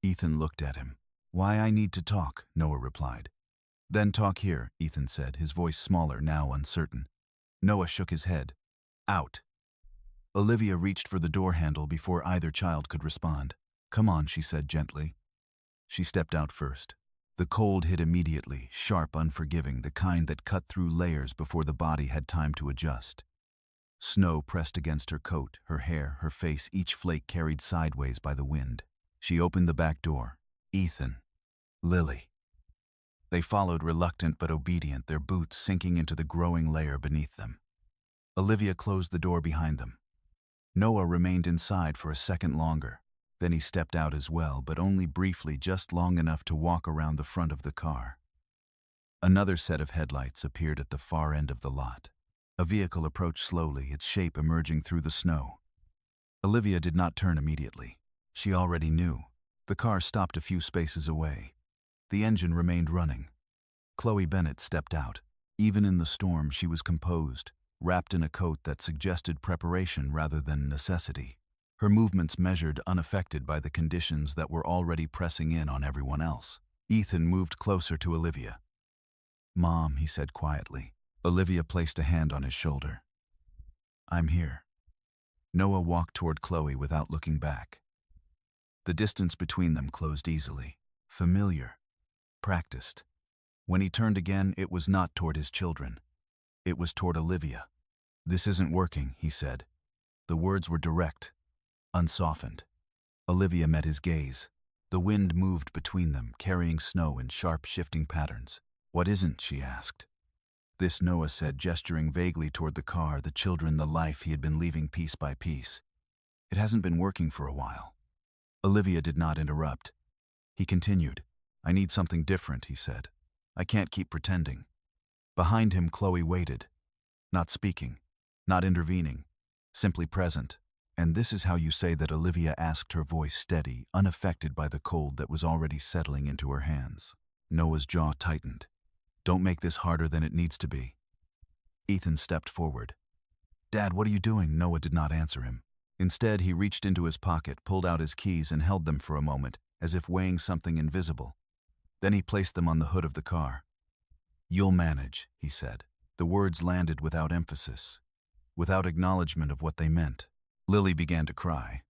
Ethan looked at him. Why I need to talk, Noah replied. Then talk here, Ethan said, his voice smaller, now uncertain. Noah shook his head. Out. Olivia reached for the door handle before either child could respond. Come on, she said gently. She stepped out first. The cold hit immediately, sharp, unforgiving, the kind that cut through layers before the body had time to adjust. Snow pressed against her coat, her hair, her face, each flake carried sideways by the wind. She opened the back door. Ethan. Lily. They followed, reluctant but obedient, their boots sinking into the growing layer beneath them. Olivia closed the door behind them. Noah remained inside for a second longer. Then he stepped out as well, but only briefly, just long enough to walk around the front of the car. Another set of headlights appeared at the far end of the lot. A vehicle approached slowly, its shape emerging through the snow. Olivia did not turn immediately. She already knew. The car stopped a few spaces away. The engine remained running. Chloe Bennett stepped out. Even in the storm, she was composed, wrapped in a coat that suggested preparation rather than necessity. Her movements measured, unaffected by the conditions that were already pressing in on everyone else. Ethan moved closer to Olivia. Mom, he said quietly. Olivia placed a hand on his shoulder. I'm here. Noah walked toward Chloe without looking back. The distance between them closed easily. Familiar. Practiced. When he turned again, it was not toward his children. It was toward Olivia. This isn't working, he said. The words were direct, unsoftened. Olivia met his gaze. The wind moved between them, carrying snow in sharp, shifting patterns. What isn't? She asked. This, Noah said, gesturing vaguely toward the car, the children, the life he had been leaving piece by piece. It hasn't been working for a while. Olivia did not interrupt. He continued. I need something different, he said. I can't keep pretending. Behind him, Chloe waited. Not speaking, not intervening, simply present. And this is how you say that, Olivia asked, her voice steady, unaffected by the cold that was already settling into her hands. Noah's jaw tightened. Don't make this harder than it needs to be. Ethan stepped forward. Dad, what are you doing? Noah did not answer him. Instead, he reached into his pocket, pulled out his keys, and held them for a moment, as if weighing something invisible. Then he placed them on the hood of the car. You'll manage, he said. The words landed without emphasis, without acknowledgement of what they meant. Lily began to cry.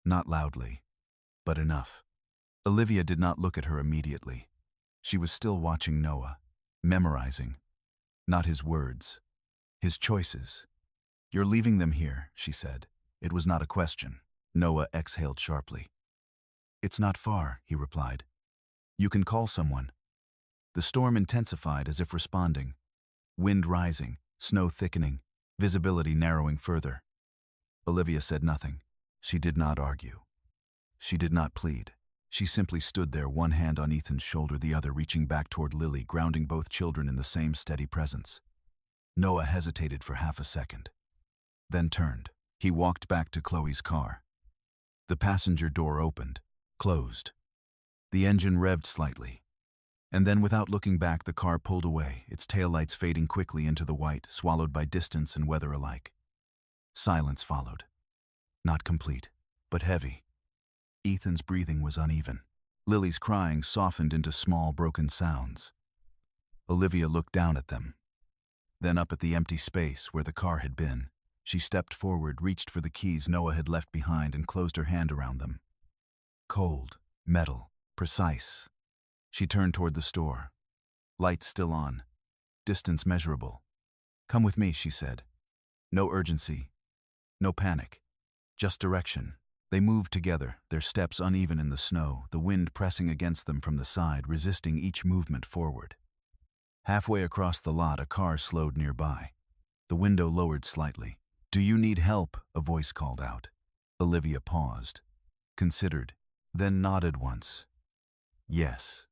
Not loudly, but enough. Olivia did not look at her immediately. She was still watching Noah, memorizing, not his words, his choices. "You're leaving them here," she said. It was not a question. Noah exhaled sharply. "It's not far," he replied. "You can call someone." The storm intensified as if responding. Wind rising, snow thickening, visibility narrowing further. Olivia said nothing. She did not argue. She did not plead. She simply stood there, one hand on Ethan's shoulder, the other reaching back toward Lily, grounding both children in the same steady presence. Noah hesitated for half a second, then turned. He walked back to Chloe's car. The passenger door opened, closed. The engine revved slightly. And then, without looking back, the car pulled away, its taillights fading quickly into the white, swallowed by distance and weather alike. Silence followed. Not complete, but heavy. Ethan's breathing was uneven. Lily's crying softened into small, broken sounds. Olivia looked down at them, then up at the empty space where the car had been. She stepped forward, reached for the keys Noah had left behind, and closed her hand around them. Cold, metal, precise. She turned toward the store. Lights still on. Distance measurable. "Come with me," she said. No urgency. No panic. Just direction. They moved together, their steps uneven in the snow, the wind pressing against them from the side, resisting each movement forward. Halfway across the lot, a car slowed nearby. The window lowered slightly. "Do you need help?" a voice called out. Olivia paused, considered, then nodded once. Yes.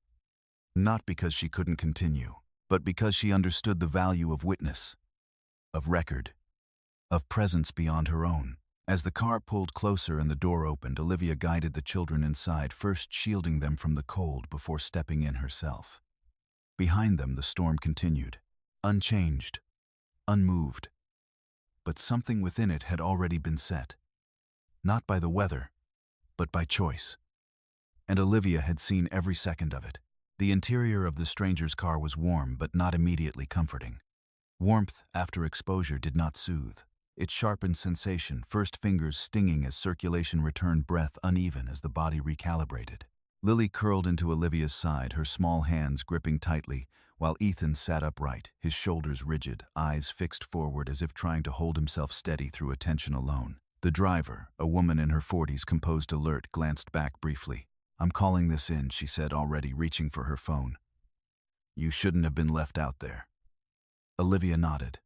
Not because she couldn't continue, but because she understood the value of witness, of record, of presence beyond her own. As the car pulled closer and the door opened, Olivia guided the children inside, first shielding them from the cold before stepping in herself. Behind them, the storm continued, unchanged, unmoved. But something within it had already been set. Not by the weather, but by choice. And Olivia had seen every second of it. The interior of the stranger's car was warm, but not immediately comforting. Warmth after exposure did not soothe. It sharpened sensation, first fingers stinging as circulation returned, breath uneven as the body recalibrated. Lily curled into Olivia's side, her small hands gripping tightly, while Ethan sat upright, his shoulders rigid, eyes fixed forward as if trying to hold himself steady through attention alone. The driver, a woman in her 40s, composed alert, glanced back briefly. "I'm calling this in," she said, already reaching for her phone. "You shouldn't have been left out there." Olivia nodded.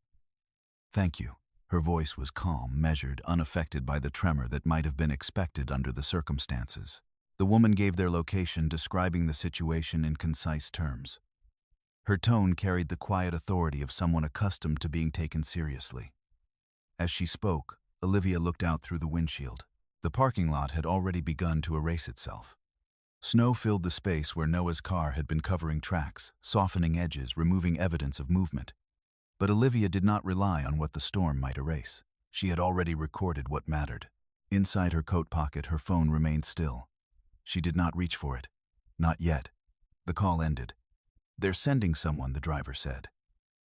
"Thank you." Her voice was calm, measured, unaffected by the tremor that might have been expected under the circumstances. The woman gave their location, describing the situation in concise terms. Her tone carried the quiet authority of someone accustomed to being taken seriously. As she spoke, Olivia looked out through the windshield. The parking lot had already begun to erase itself. Snow filled the space where Noah's car had been, covering tracks, softening edges, removing evidence of movement. But Olivia did not rely on what the storm might erase. She had already recorded what mattered. Inside her coat pocket, her phone remained still. She did not reach for it. Not yet. The call ended. "They're sending someone," the driver said.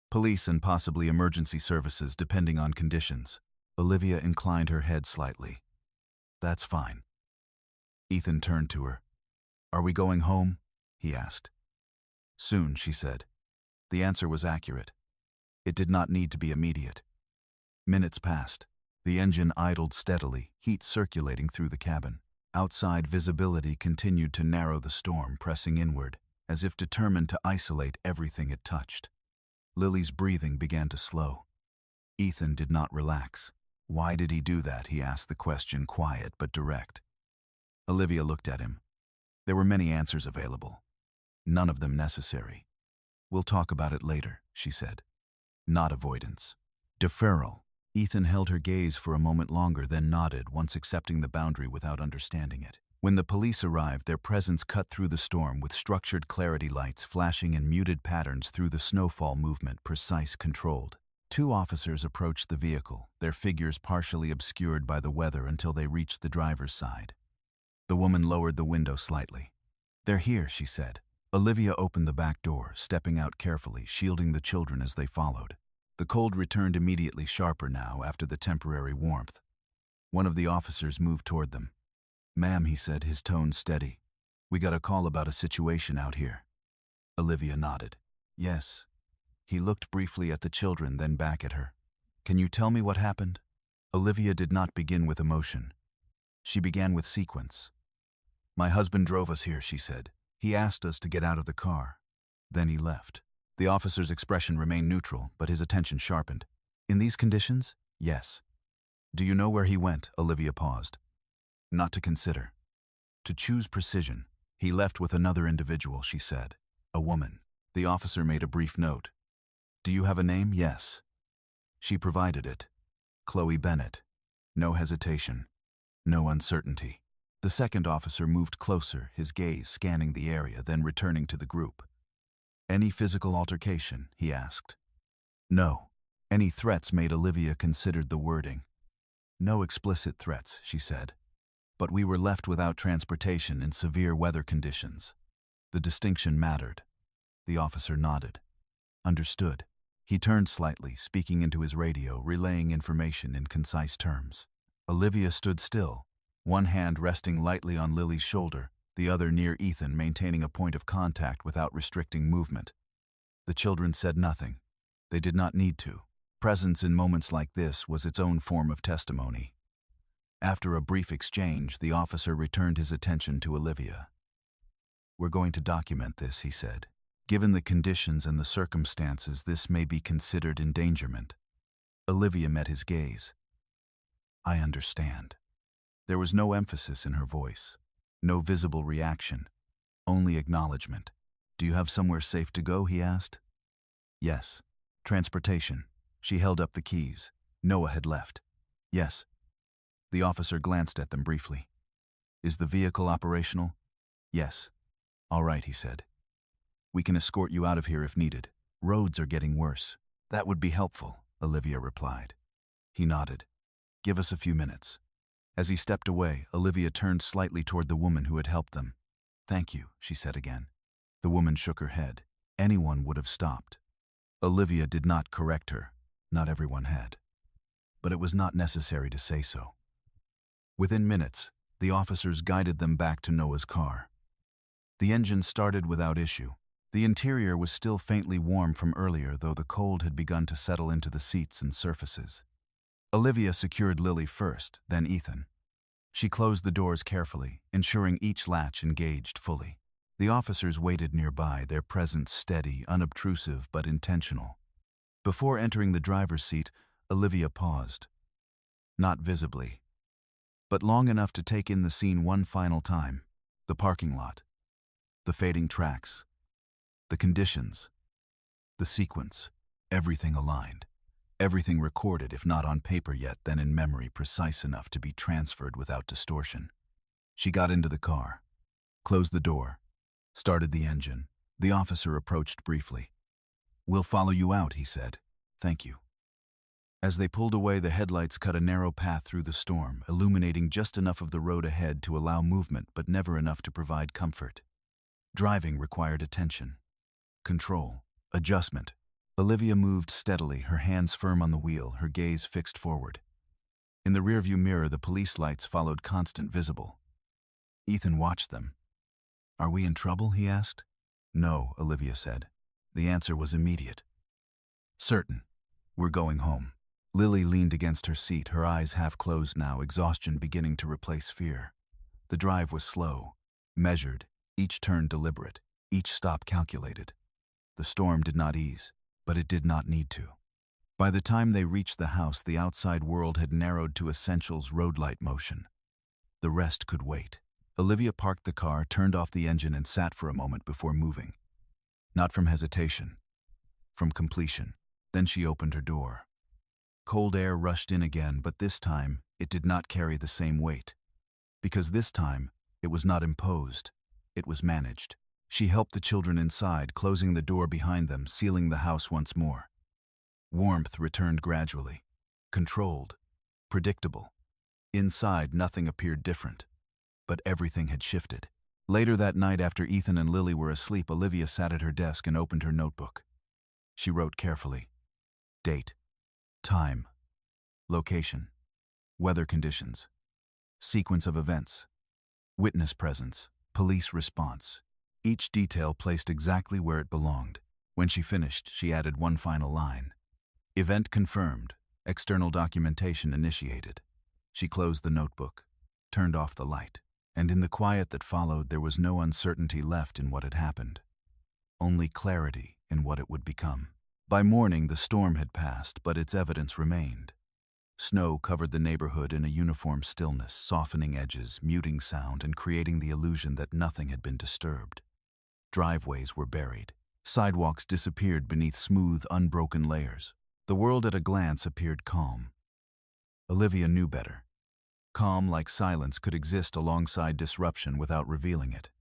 "Police and possibly emergency services, depending on conditions." Olivia inclined her head slightly. "That's fine." Ethan turned to her. "Are we going home?" he asked. "Soon," she said. The answer was accurate. It did not need to be immediate. Minutes passed. The engine idled steadily, heat circulating through the cabin. Outside, visibility continued to narrow, the storm pressing inward, as if determined to isolate everything it touched. Lily's breathing began to slow. Ethan did not relax. Why did he do that? He asked the question, quiet but direct. Olivia looked at him. There were many answers available. None of them necessary. "We'll talk about it later," she said. Not avoidance. Deferral. Ethan held her gaze for a moment longer, then nodded, once accepting the boundary without understanding it. When the police arrived, their presence cut through the storm with structured clarity, lights flashing in muted patterns through the snowfall movement, precise, controlled. Two officers approached the vehicle, their figures partially obscured by the weather until they reached the driver's side. The woman lowered the window slightly. "They're here," she said. Olivia opened the back door, stepping out carefully, shielding the children as they followed. The cold returned immediately, sharper now after the temporary warmth. One of the officers moved toward them. "Ma'am," he said, his tone steady. "We got a call about a situation out here." Olivia nodded. Yes. He looked briefly at the children, then back at her. Can you tell me what happened? Olivia did not begin with emotion. She began with sequence. My husband drove us here, she said. He asked us to get out of the car. Then he left. The officer's expression remained neutral, but his attention sharpened. In these conditions? Yes. Do you know where he went? Olivia paused. Not to consider. To choose precision. He left with another individual, she said. A woman. The officer made a brief note. Do you have a name? Yes. She provided it. Chloe Bennett. No hesitation. No uncertainty. The second officer moved closer, his gaze scanning the area, then returning to the group. Any physical altercation? He asked. No. Any threats? Made Olivia considered the wording. No explicit threats, she said. But we were left without transportation in severe weather conditions. The distinction mattered. The officer nodded. Understood. He turned slightly, speaking into his radio, relaying information in concise terms. Olivia stood still, one hand resting lightly on Lily's shoulder, the other near Ethan, maintaining a point of contact without restricting movement. The children said nothing. They did not need to. Presence in moments like this was its own form of testimony. After a brief exchange, the officer returned his attention to Olivia. We're going to document this, he said. Given the conditions and the circumstances, this may be considered endangerment. Olivia met his gaze. I understand. There was no emphasis in her voice, no visible reaction, only acknowledgement. Do you have somewhere safe to go? He asked. Yes. Transportation. She held up the keys. Noah had left. Yes. The officer glanced at them briefly. Is the vehicle operational? Yes. All right, he said. We can escort you out of here if needed. Roads are getting worse. That would be helpful, Olivia replied. He nodded. Give us a few minutes. As he stepped away, Olivia turned slightly toward the woman who had helped them. Thank you, she said again. The woman shook her head. Anyone would have stopped. Olivia did not correct her. Not everyone had. But it was not necessary to say so. Within minutes, the officers guided them back to Noah's car. The engine started without issue. The interior was still faintly warm from earlier, though the cold had begun to settle into the seats and surfaces. Olivia secured Lily first, then Ethan. She closed the doors carefully, ensuring each latch engaged fully. The officers waited nearby, their presence steady, unobtrusive, but intentional. Before entering the driver's seat, Olivia paused. Not visibly, but long enough to take in the scene one final time. The parking lot. The fading tracks. The conditions. The sequence. Everything aligned. Everything recorded, if not on paper yet, then in memory, precise enough to be transferred without distortion. She got into the car, closed the door, started the engine. The officer approached briefly. We'll follow you out, he said. Thank you. As they pulled away, the headlights cut a narrow path through the storm, illuminating just enough of the road ahead to allow movement, but never enough to provide comfort. Driving required attention, control, adjustment. Olivia moved steadily, her hands firm on the wheel, her gaze fixed forward. In the rearview mirror, the police lights followed, constant visible. Ethan watched them. Are we in trouble? He asked. No, Olivia said. The answer was immediate. Certain. We're going home. Lily leaned against her seat, her eyes half closed now, exhaustion beginning to replace fear. The drive was slow, measured, each turn deliberate, each stop calculated. The storm did not ease, but it did not need to. By the time they reached the house, the outside world had narrowed to essentials: road light motion. The rest could wait. Olivia parked the car, turned off the engine, and sat for a moment before moving. Not from hesitation, from completion. Then she opened her door. Cold air rushed in again, but this time it did not carry the same weight. Because this time it was not imposed, it was managed. She helped the children inside, closing the door behind them, sealing the house once more. Warmth returned gradually, controlled, predictable. Inside, nothing appeared different, but everything had shifted. Later that night, after Ethan and Lily were asleep, Olivia sat at her desk and opened her notebook. She wrote carefully. Date, time, location, weather conditions, sequence of events, witness presence, police response, each detail placed exactly where it belonged. When she finished, she added one final line. Event confirmed. External documentation initiated. She closed the notebook, turned off the light, and in the quiet that followed there was no uncertainty left in what had happened. Only clarity in what it would become. By morning the storm had passed, but its evidence remained. Snow covered the neighborhood in a uniform stillness, softening edges, muting sound, and creating the illusion that nothing had been disturbed. Driveways were buried. Sidewalks disappeared beneath smooth, unbroken layers. The world at a glance appeared calm. Olivia knew better. Calm, like silence, could exist alongside disruption without revealing it.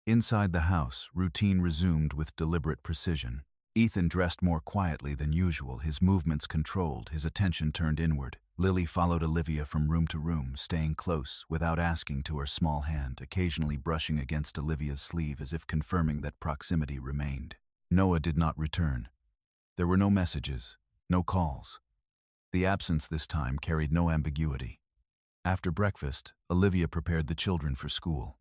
Inside the house, routine resumed with deliberate precision. Ethan dressed more quietly than usual, his movements controlled, his attention turned inward. Lily followed Olivia from room to room, staying close, without asking, to her small hand, occasionally brushing against Olivia's sleeve as if confirming that proximity remained. Noah did not return. There were no messages, no calls. The absence this time carried no ambiguity. After breakfast, Olivia prepared the children for school.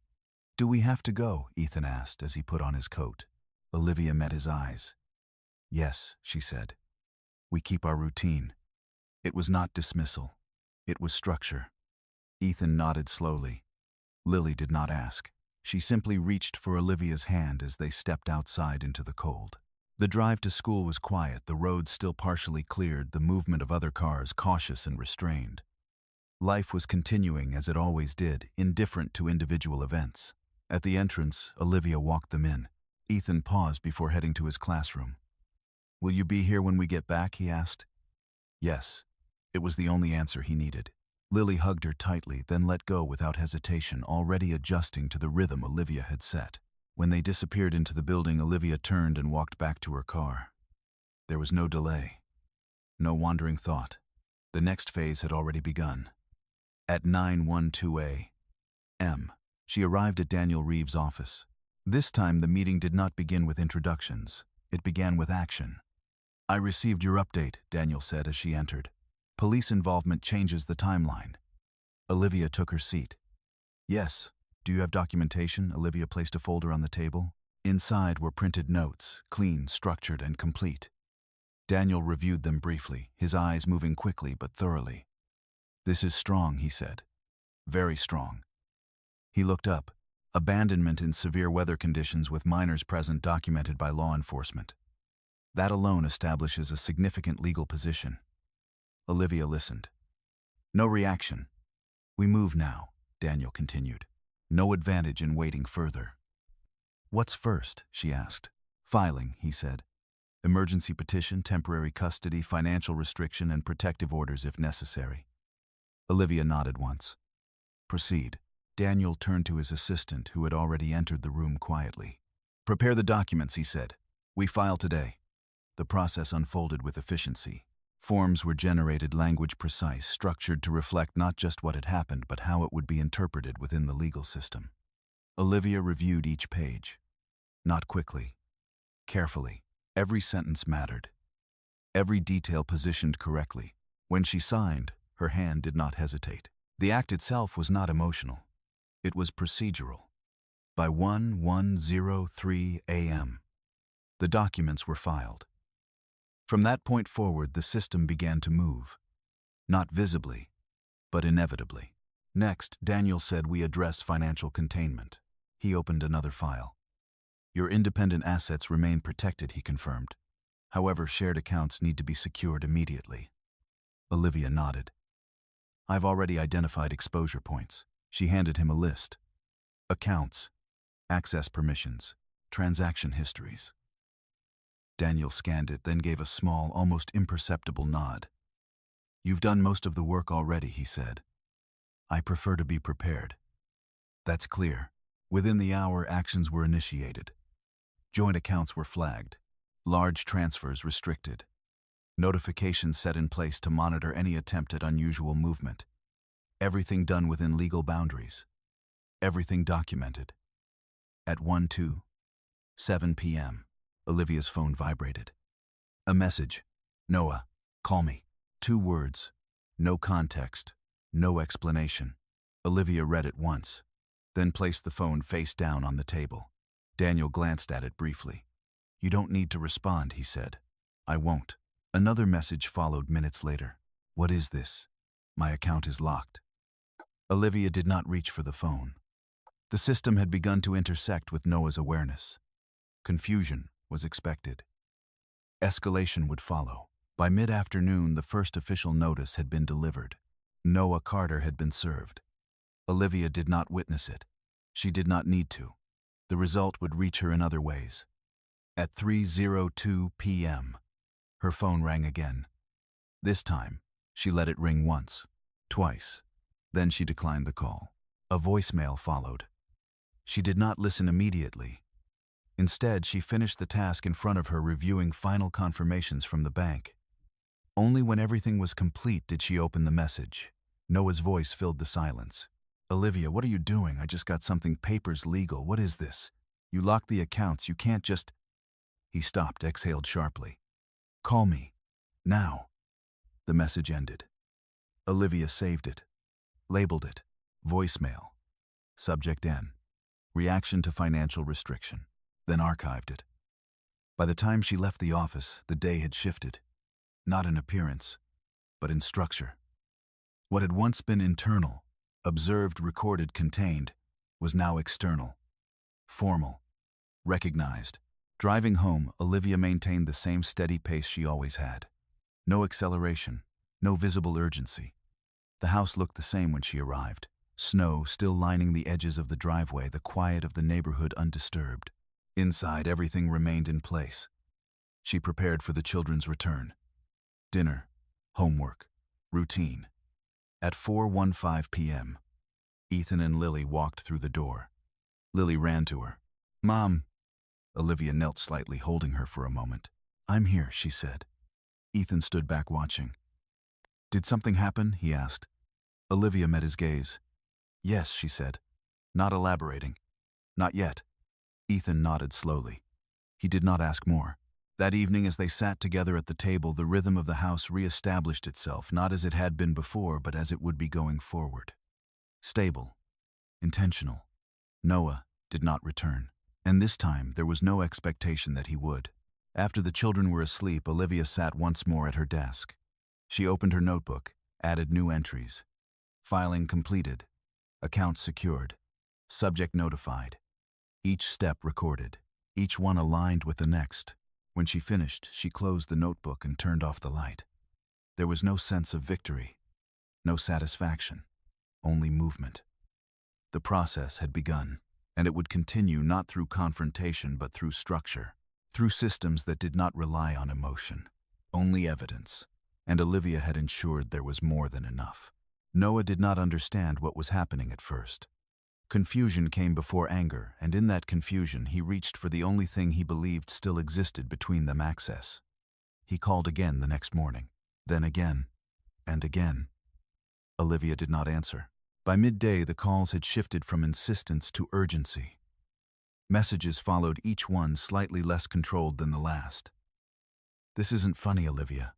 "Do we have to go?" Ethan asked as he put on his coat. Olivia met his eyes. "Yes," she said. "We keep our routine." It was not dismissal. It was structure. Ethan nodded slowly. Lily did not ask. She simply reached for Olivia's hand as they stepped outside into the cold. The drive to school was quiet, the road still partially cleared, the movement of other cars cautious and restrained. Life was continuing as it always did, indifferent to individual events. At the entrance, Olivia walked them in. Ethan paused before heading to his classroom. "Will you be here when we get back?" he asked. Yes. It was the only answer he needed. Lily hugged her tightly, then let go without hesitation, already adjusting to the rhythm Olivia had set. When they disappeared into the building, Olivia turned and walked back to her car. There was no delay. No wandering thought. The next phase had already begun. At 9:12 a.m., she arrived at Daniel Reeves' office. This time the meeting did not begin with introductions. It began with action. "I received your update," Daniel said as she entered. "Police involvement changes the timeline." Olivia took her seat. "Yes. Do you have documentation?" Olivia placed a folder on the table. Inside were printed notes, clean, structured, and complete. Daniel reviewed them briefly, his eyes moving quickly but thoroughly. "This is strong," he said. "Very strong." He looked up. Abandonment in severe weather conditions with minors present documented by law enforcement. That alone establishes a significant legal position. Olivia listened. No reaction. "We move now," Daniel continued. "No advantage in waiting further." "What's first?" she asked. "Filing," he said. "Emergency petition, temporary custody, financial restriction, and protective orders if necessary." Olivia nodded once. "Proceed." Daniel turned to his assistant, who had already entered the room quietly. "Prepare the documents," he said. "We file today." The process unfolded with efficiency. Forms were generated, language precise, structured to reflect not just what had happened, but how it would be interpreted within the legal system. Olivia reviewed each page. Not quickly. Carefully. Every sentence mattered. Every detail positioned correctly. When she signed, her hand did not hesitate. The act itself was not emotional. It was procedural. By 1:03 a.m., the documents were filed. From that point forward, the system began to move. Not visibly, but inevitably. Next, Daniel said, "We address financial containment." He opened another file. "Your independent assets remain protected," he confirmed. "However, shared accounts need to be secured immediately." Olivia nodded. "I've already identified exposure points." She handed him a list. Accounts, access permissions, transaction histories. Daniel scanned it, then gave a small, almost imperceptible nod. "You've done most of the work already," he said. "I prefer to be prepared." "That's clear." Within the hour, actions were initiated. Joint accounts were flagged. Large transfers restricted. Notifications set in place to monitor any attempt at unusual movement. Everything done within legal boundaries. Everything documented. At 1:07 p.m., Olivia's phone vibrated. A message. "Noah, call me." 2 words. No context. No explanation. Olivia read it once, then placed the phone face down on the table. Daniel glanced at it briefly. "You don't need to respond," he said. "I won't." Another message followed minutes later. "What is this? My account is locked." Olivia did not reach for the phone. The system had begun to intersect with Noah's awareness. Confusion was expected. Escalation would follow. By mid-afternoon, the first official notice had been delivered. Noah Carter had been served. Olivia did not witness it. She did not need to. The result would reach her in other ways. At 3:02 p.m., her phone rang again. This time, she let it ring once, twice. Then she declined the call. A voicemail followed. She did not listen immediately. Instead, she finished the task in front of her, reviewing final confirmations from the bank. Only when everything was complete did she open the message. Noah's voice filled the silence. "Olivia, what are you doing? I just got something papers legal. What is this? You locked the accounts. You can't just—" He stopped, exhaled sharply. "Call me. Now." The message ended. Olivia saved it. Labeled it. Voicemail. Subject N. Reaction to financial restriction. Then archived it. By the time she left the office, the day had shifted. Not in appearance, but in structure. What had once been internal, observed, recorded, contained, was now external. Formal. Recognized. Driving home, Olivia maintained the same steady pace she always had. No acceleration, no visible urgency. The house looked the same when she arrived. Snow still lining the edges of the driveway, the quiet of the neighborhood undisturbed. Inside, everything remained in place. She prepared for the children's return. Dinner, homework, routine. At 4:15 p.m., Ethan and Lily walked through the door. Lily ran to her. "Mom." Olivia knelt slightly, holding her for a moment. "I'm here," she said. Ethan stood back watching. "Did something happen?" he asked. Olivia met his gaze. "Yes," she said, not elaborating. "Not yet." Ethan nodded slowly. He did not ask more. That evening, as they sat together at the table, the rhythm of the house re-established itself, not as it had been before, but as it would be going forward. Stable. Intentional. Noah did not return. And this time, there was no expectation that he would. After the children were asleep, Olivia sat once more at her desk. She opened her notebook, added new entries. Filing completed. Accounts secured. Subject notified. Each step recorded. Each one aligned with the next. When she finished, she closed the notebook and turned off the light. There was no sense of victory, no satisfaction, only movement. The process had begun, and it would continue not through confrontation but through structure, through systems that did not rely on emotion, only evidence. And Olivia had ensured there was more than enough. Noah did not understand what was happening at first. Confusion came before anger, and in that confusion he reached for the only thing he believed still existed between them: access. He called again the next morning, then again, and again. Olivia did not answer. By midday, the calls had shifted from insistence to urgency. Messages followed, each one slightly less controlled than the last. "This isn't funny, Olivia.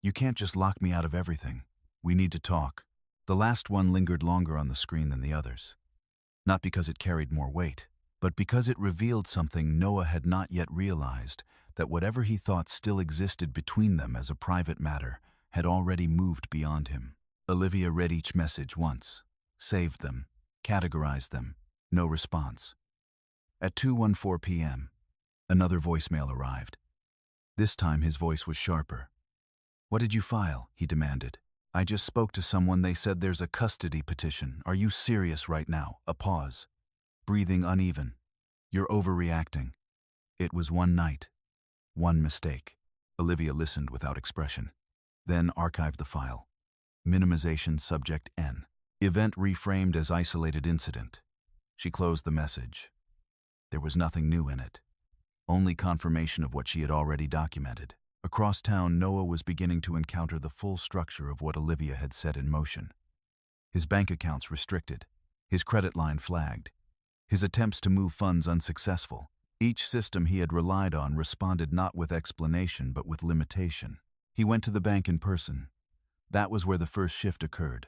You can't just lock me out of everything. We need to talk." The last one lingered longer on the screen than the others. Not because it carried more weight, but because it revealed something Noah had not yet realized, that whatever he thought still existed between them as a private matter had already moved beyond him. Olivia read each message once, saved them, categorized them. No response. At 2:14 p.m., another voicemail arrived. This time his voice was sharper. "What did you file?" he demanded. "I just spoke to someone. They said there's a custody petition. Are you serious right now?" A pause. Breathing uneven. "You're overreacting." It was one night. One mistake. Olivia listened without expression. Then archived the file. Minimization, subject N. Event reframed as isolated incident. She closed the message. There was nothing new in it. Only confirmation of what she had already documented. Across town, Noah was beginning to encounter the full structure of what Olivia had set in motion. His bank accounts restricted. His credit line flagged. His attempts to move funds unsuccessful. Each system he had relied on responded not with explanation but with limitation. He went to the bank in person. That was where the first shift occurred.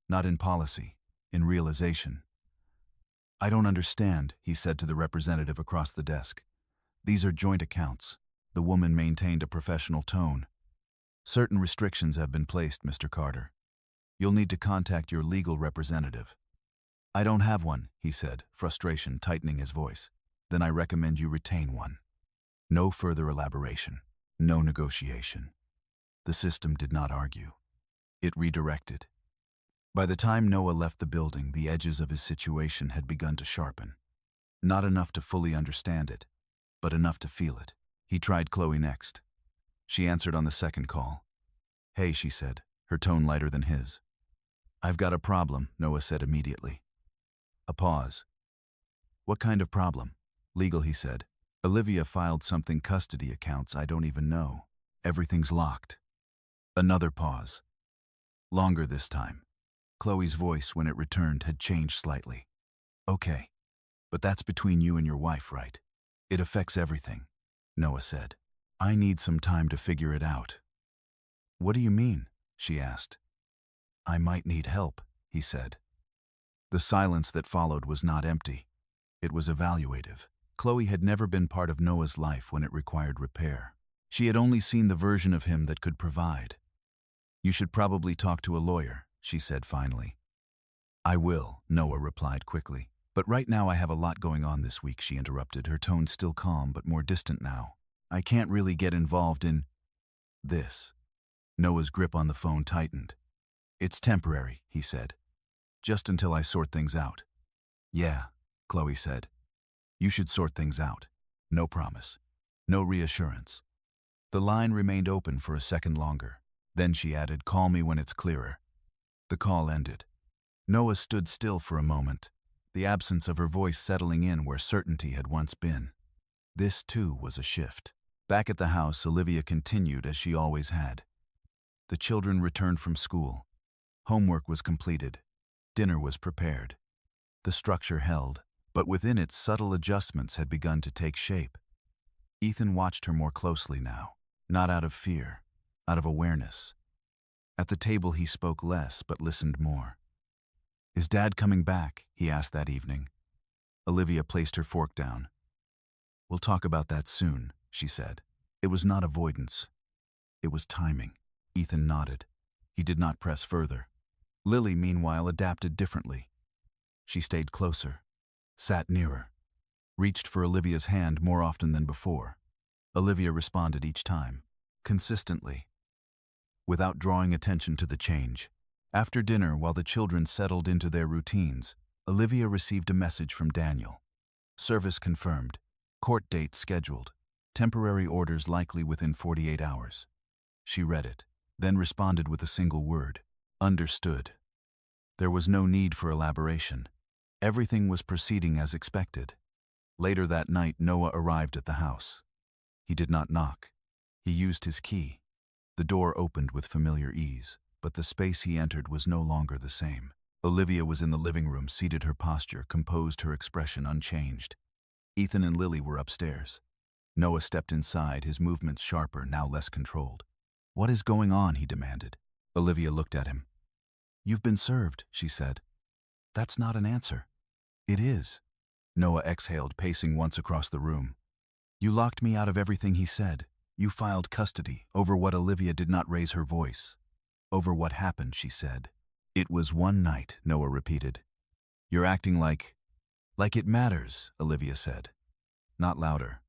Not in policy, in realization. I don't understand, he said to the representative across the desk. These are joint accounts. The woman maintained a professional tone. Certain restrictions have been placed, Mr. Carter. You'll need to contact your legal representative. I don't have one, he said, frustration tightening his voice. Then I recommend you retain one. No further elaboration. No negotiation. The system did not argue. It redirected. By the time Noah left the building, the edges of his situation had begun to sharpen. Not enough to fully understand it, but enough to feel it. He tried Chloe next. She answered on the second call. Hey, she said, her tone lighter than his. I've got a problem, Noah said immediately. A pause. What kind of problem? Legal, he said. Olivia filed something custody accounts I don't even know. Everything's locked. Another pause. Longer this time. Chloe's voice, when it returned, had changed slightly. Okay, but that's between you and your wife, right? It affects everything, Noah said. I need some time to figure it out. What do you mean? She asked. I might need help, he said. The silence that followed was not empty. It was evaluative. Chloe had never been part of Noah's life when it required repair. She had only seen the version of him that could provide. You should probably talk to a lawyer, she said finally. I will, Noah replied quickly. But right now I have a lot going on this week, she interrupted, her tone still calm but more distant now. I can't really get involved in this. Noah's grip on the phone tightened. It's temporary, he said. Just until I sort things out. Yeah, Chloe said. You should sort things out. No promise. No reassurance. The line remained open for a second longer. Then she added, call me when it's clearer. The call ended. Noah stood still for a moment, the absence of her voice settling in where certainty had once been. This, too, was a shift. Back at the house, Olivia continued as she always had. The children returned from school. Homework was completed. Dinner was prepared. The structure held, but within it subtle adjustments had begun to take shape. Ethan watched her more closely now, not out of fear, out of awareness. At the table he spoke less but listened more. Is Dad coming back? He asked that evening. Olivia placed her fork down. We'll talk about that soon, she said. It was not avoidance. It was timing. Ethan nodded. He did not press further. Lily, meanwhile, adapted differently. She stayed closer, sat nearer, reached for Olivia's hand more often than before. Olivia responded each time, consistently, without drawing attention to the change. After dinner, while the children settled into their routines, Olivia received a message from Daniel. Service confirmed. Court date scheduled. Temporary orders likely within 48 hours. She read it, then responded with a single word. Understood. There was no need for elaboration. Everything was proceeding as expected. Later that night, Noah arrived at the house. He did not knock. He used his key. The door opened with familiar ease, but the space he entered was no longer the same. Olivia was in the living room, seated, her posture composed, her expression unchanged. Ethan and Lily were upstairs. Noah stepped inside, his movements sharper, now less controlled. What is going on? He demanded. Olivia looked at him. You've been served, she said. That's not an answer. It is. Noah exhaled, pacing once across the room. You locked me out of everything, he said. You filed custody over what Olivia did not raise her voice. Over what happened, she said. It was one night, Noah repeated. You're acting like it matters, Olivia said. Not louder,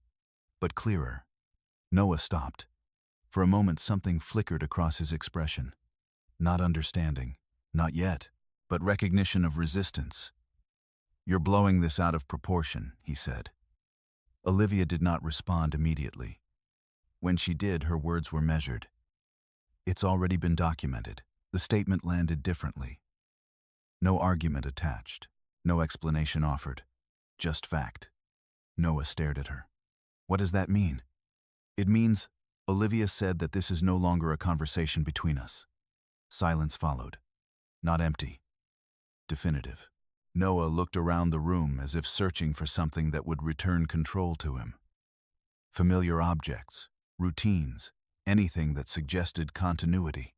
but clearer. Noah stopped. For a moment something flickered across his expression. Not understanding, not yet, but recognition of resistance. You're blowing this out of proportion, he said. Olivia did not respond immediately. When she did, her words were measured. It's already been documented. The statement landed differently. No argument attached. No explanation offered. Just fact. Noah stared at her. What does that mean? It means, Olivia said, that this is no longer a conversation between us. Silence followed. Not empty. Definitive. Noah looked around the room as if searching for something that would return control to him. Familiar objects, routines, anything that suggested continuity.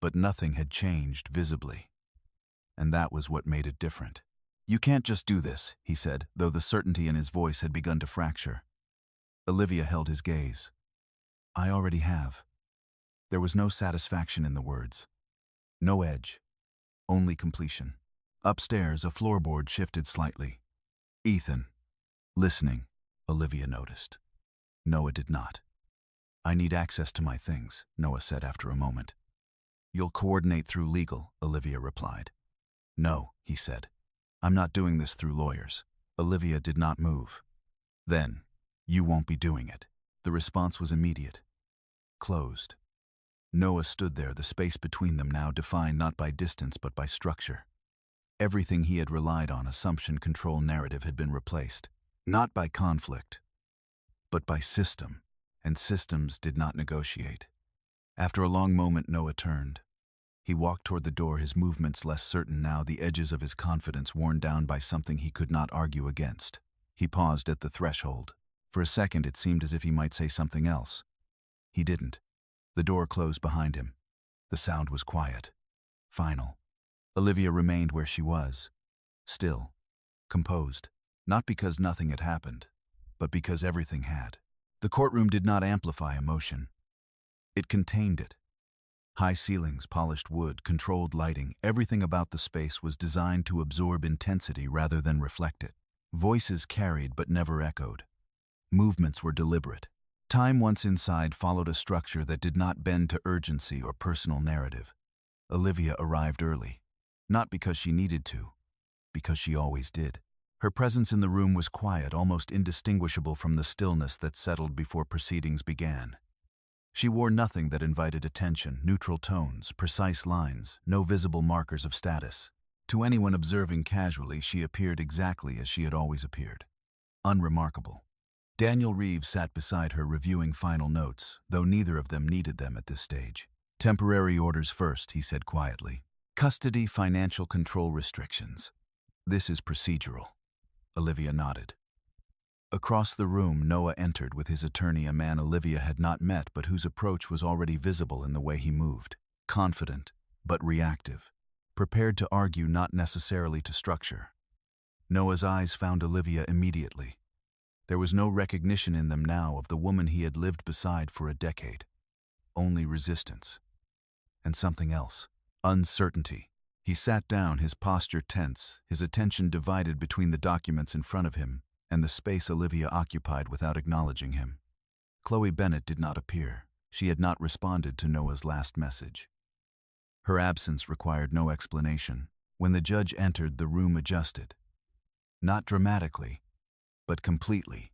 But nothing had changed visibly. And that was what made it different. "You can't just do this," he said, though the certainty in his voice had begun to fracture. Olivia held his gaze. "I already have." There was no satisfaction in the words. No edge. Only completion. Upstairs, a floorboard shifted slightly. "Ethan." Listening, Olivia noticed. Noah did not. "I need access to my things," Noah said after a moment. "You'll coordinate through legal," Olivia replied. "No," he said. "I'm not doing this through lawyers." Olivia did not move. "Then, you won't be doing it." The response was immediate. Closed. Noah stood there, the space between them now defined not by distance but by structure. Everything he had relied on, assumption, control, narrative, had been replaced. Not by conflict, but by system, and systems did not negotiate. After a long moment, Noah turned. He walked toward the door, his movements less certain now, the edges of his confidence worn down by something he could not argue against. He paused at the threshold. For a second, it seemed as if he might say something else. He didn't. The door closed behind him. The sound was quiet. Final. Olivia remained where she was. Still. Composed. Not because nothing had happened, but because everything had. The courtroom did not amplify emotion. It contained it. High ceilings, polished wood, controlled lighting, everything about the space was designed to absorb intensity rather than reflect it. Voices carried but never echoed. Movements were deliberate. Time once inside followed a structure that did not bend to urgency or personal narrative. Olivia arrived early. Not because she needed to, because she always did. Her presence in the room was quiet, almost indistinguishable from the stillness that settled before proceedings began. She wore nothing that invited attention, neutral tones, precise lines, no visible markers of status. To anyone observing casually, she appeared exactly as she had always appeared. Unremarkable. Daniel Reeves sat beside her reviewing final notes, though neither of them needed them at this stage. "Temporary orders first," he said quietly. "Custody, financial control restrictions. This is procedural." Olivia nodded. Across the room, Noah entered with his attorney, a man Olivia had not met but whose approach was already visible in the way he moved. Confident, but reactive. Prepared to argue, not necessarily to structure. Noah's eyes found Olivia immediately. There was no recognition in them now of the woman he had lived beside for a decade. Only resistance. And something else. Uncertainty. He sat down, his posture tense, his attention divided between the documents in front of him and the space Olivia occupied without acknowledging him. Chloe Bennett did not appear. She had not responded to Noah's last message. Her absence required no explanation. When the judge entered, the room adjusted. Not dramatically, but completely.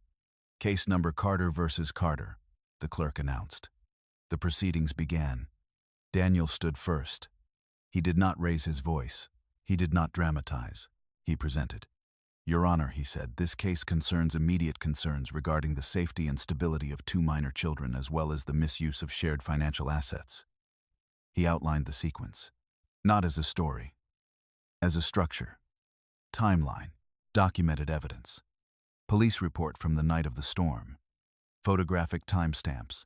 "Case number Carter versus Carter," the clerk announced. The proceedings began. Daniel stood first. He did not raise his voice. He did not dramatize. He presented. "Your Honor," he said, "this case concerns immediate concerns regarding the safety and stability of 2 minor children as well as the misuse of shared financial assets." He outlined the sequence. Not as a story. As a structure. Timeline. Documented evidence. Police report from the night of the storm. Photographic timestamps.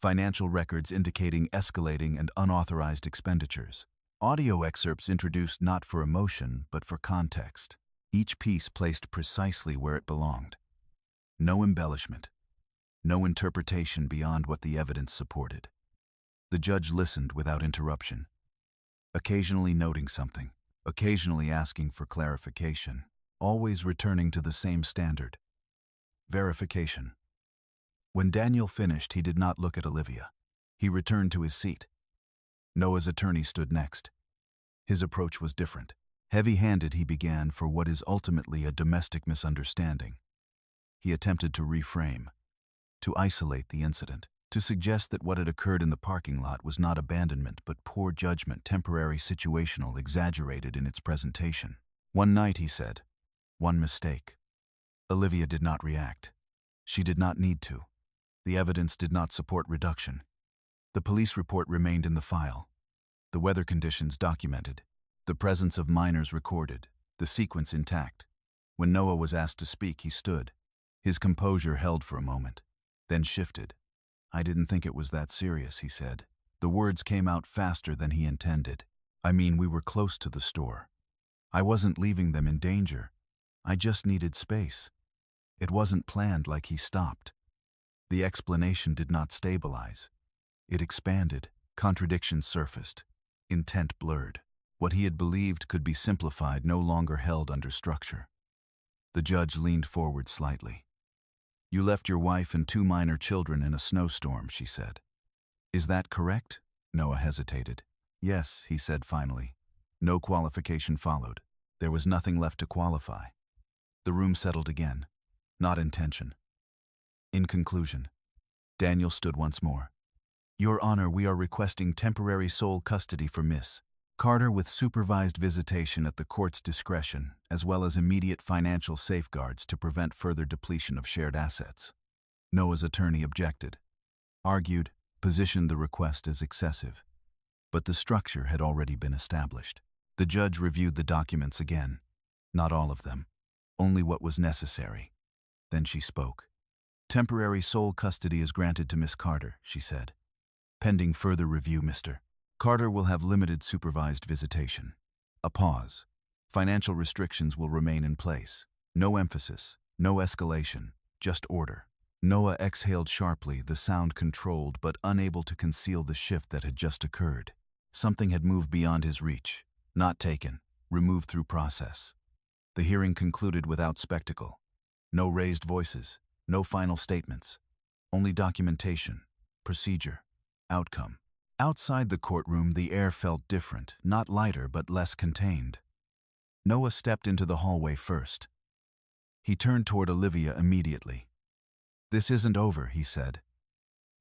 Financial records indicating escalating and unauthorized expenditures. Audio excerpts introduced not for emotion, but for context. Each piece placed precisely where it belonged. No embellishment. No interpretation beyond what the evidence supported. The judge listened without interruption, occasionally noting something, occasionally asking for clarification, always returning to the same standard. Verification. When Daniel finished, he did not look at Olivia. He returned to his seat. Noah's attorney stood next. His approach was different. Heavy-handed, he began for what is ultimately a domestic misunderstanding. He attempted to reframe, to isolate the incident, to suggest that what had occurred in the parking lot was not abandonment but poor judgment, temporary, situational, exaggerated in its presentation. "One night," he said. "One mistake." Olivia did not react. She did not need to. The evidence did not support reduction. The police report remained in the file. The weather conditions documented. The presence of minors recorded. The sequence intact. When Noah was asked to speak, he stood. His composure held for a moment, then shifted. "I didn't think it was that serious," he said. The words came out faster than he intended. "I mean, we were close to the store. I wasn't leaving them in danger. I just needed space. It wasn't planned like he stopped. The explanation did not stabilize. It expanded, contradictions surfaced, intent blurred. What he had believed could be simplified no longer held under structure. The judge leaned forward slightly. You left your wife and 2 minor children in a snowstorm, she said. Is that correct? Noah hesitated. Yes, he said finally. No qualification followed. There was nothing left to qualify. The room settled again. Not intention. In conclusion, Daniel stood once more. Your Honor, we are requesting temporary sole custody for Miss Carter with supervised visitation at the court's discretion, as well as immediate financial safeguards to prevent further depletion of shared assets. Noah's attorney objected, argued, positioned the request as excessive. But the structure had already been established. The judge reviewed the documents again. Not all of them. Only what was necessary. Then she spoke. Temporary sole custody is granted to Miss Carter, she said. Pending further review, Mr. Carter will have limited supervised visitation. A pause. Financial restrictions will remain in place. No emphasis, no escalation, just order. Noah exhaled sharply, the sound controlled but unable to conceal the shift that had just occurred. Something had moved beyond his reach. Not taken, removed through process. The hearing concluded without spectacle. No raised voices, no final statements. Only documentation, procedure, outcome. Outside the courtroom, the air felt different, not lighter but less contained. Noah stepped into the hallway first. He turned toward Olivia immediately. This isn't over, he said.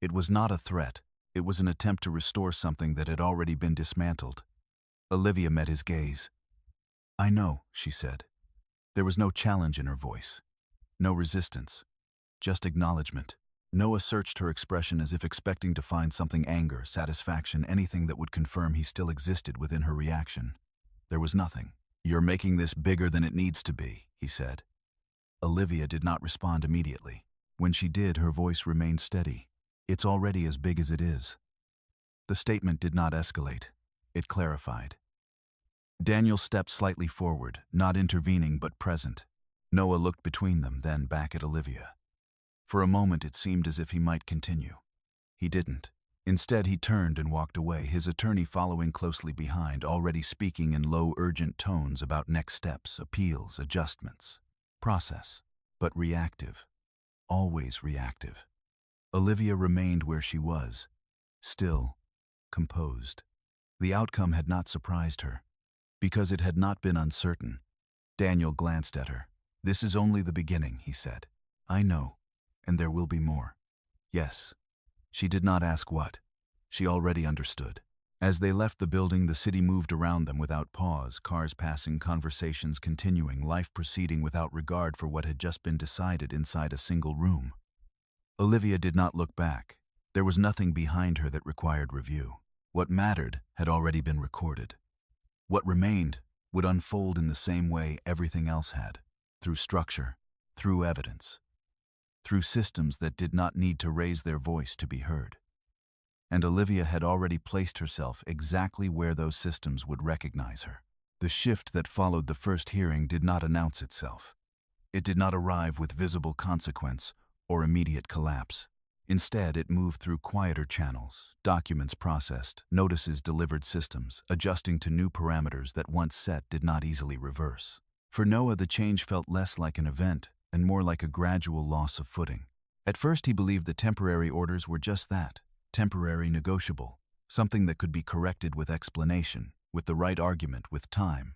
It was not a threat. It was an attempt to restore something that had already been dismantled. Olivia met his gaze. I know, she said. There was no challenge in her voice. No resistance. Just acknowledgement. Noah searched her expression as if expecting to find something: anger, satisfaction, anything that would confirm he still existed within her reaction. There was nothing. You're making this bigger than it needs to be, he said. Olivia did not respond immediately. When she did, her voice remained steady. It's already as big as it is. The statement did not escalate. It clarified. Daniel stepped slightly forward, not intervening but present. Noah looked between them, then back at Olivia. For a moment it seemed as if he might continue. He didn't. Instead he turned and walked away, his attorney following closely behind, already speaking in low, urgent tones about next steps, appeals, adjustments. Process. But reactive. Always reactive. Olivia remained where she was. Still. Composed. The outcome had not surprised her. Because it had not been uncertain. Daniel glanced at her. This is only the beginning, he said. I know. And there will be more. Yes. She did not ask what. She already understood. As they left the building, the city moved around them without pause, cars passing, conversations continuing, life proceeding without regard for what had just been decided inside a single room. Olivia did not look back. There was nothing behind her that required review. What mattered had already been recorded. What remained would unfold in the same way everything else had, through structure, through evidence, through systems that did not need to raise their voice to be heard. And Olivia had already placed herself exactly where those systems would recognize her. The shift that followed the first hearing did not announce itself. It did not arrive with visible consequence or immediate collapse. Instead, it moved through quieter channels, documents processed, notices delivered, systems adjusting to new parameters that once set did not easily reverse. For Noah, the change felt less like an event and more like a gradual loss of footing. At first, he believed the temporary orders were just that, temporary, negotiable, something that could be corrected with explanation, with the right argument, with time.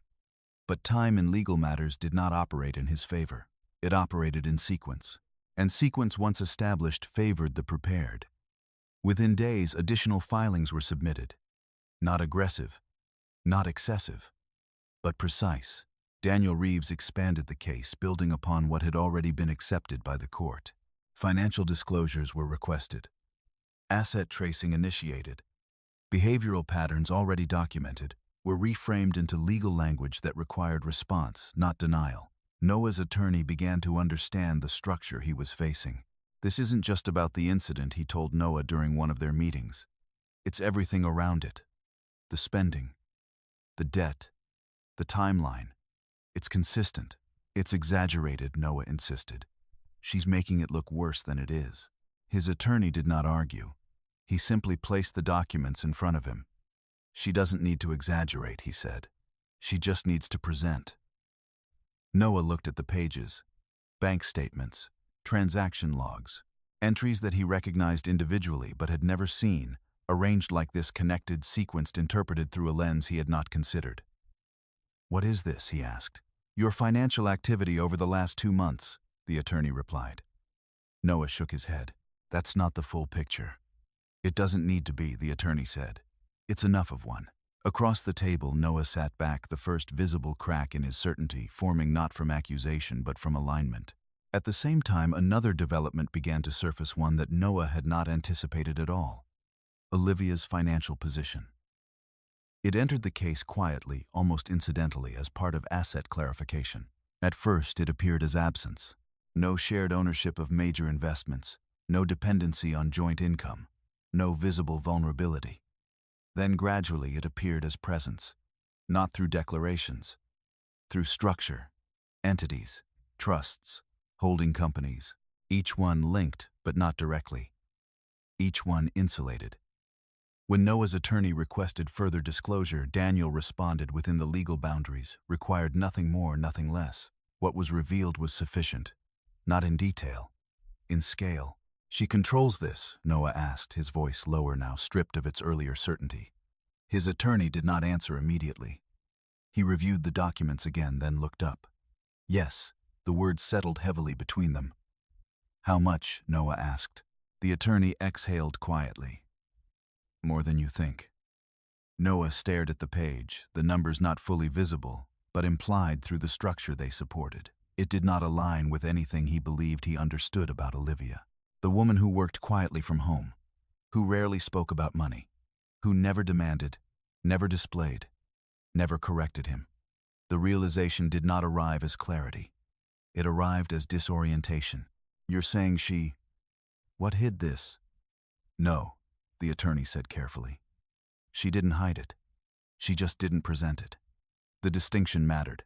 But time in legal matters did not operate in his favor. It operated in sequence. And sequence once established favored the prepared. Within days, additional filings were submitted. Not aggressive, not excessive, but precise. Daniel Reeves expanded the case, building upon what had already been accepted by the court. Financial disclosures were requested. Asset tracing initiated. Behavioral patterns already documented were reframed into legal language that required response, not denial. Noah's attorney began to understand the structure he was facing. This isn't just about the incident, he told Noah during one of their meetings. It's everything around it. The spending, the debt, the timeline. It's consistent. It's exaggerated, Noah insisted. She's making it look worse than it is. His attorney did not argue. He simply placed the documents in front of him. She doesn't need to exaggerate, he said. She just needs to present. Noah looked at the pages. Bank statements, transaction logs, entries that he recognized individually but had never seen, arranged like this, connected, sequenced, interpreted through a lens he had not considered. "What is this?" he asked. "Your financial activity over the last 2 months," the attorney replied. Noah shook his head. "That's not the full picture." "It doesn't need to be," the attorney said. "It's enough of one." Across the table, Noah sat back, the first visible crack in his certainty, forming not from accusation but from alignment. At the same time, another development began to surface, one that Noah had not anticipated at all. Olivia's financial position. It entered the case quietly, almost incidentally, as part of asset clarification. At first, it appeared as absence. No shared ownership of major investments, no dependency on joint income, no visible vulnerability. Then gradually it appeared as presence, not through declarations, through structure, entities, trusts, holding companies, each one linked but not directly, each one insulated. When Noah's attorney requested further disclosure, Daniel responded within the legal boundaries, required nothing more, nothing less. What was revealed was sufficient, not in detail, in scale. "She controls this?" Noah asked, his voice lower now, stripped of its earlier certainty. His attorney did not answer immediately. He reviewed the documents again, then looked up. "Yes," the words settled heavily between them. "How much?" Noah asked. The attorney exhaled quietly. "More than you think." Noah stared at the page, the numbers not fully visible, but implied through the structure they supported. It did not align with anything he believed he understood about Olivia. The woman who worked quietly from home, who rarely spoke about money, who never demanded, never displayed, never corrected him. The realization did not arrive as clarity. It arrived as disorientation. "You're saying she... What hid this?" "No," the attorney said carefully. "She didn't hide it. She just didn't present it." The distinction mattered.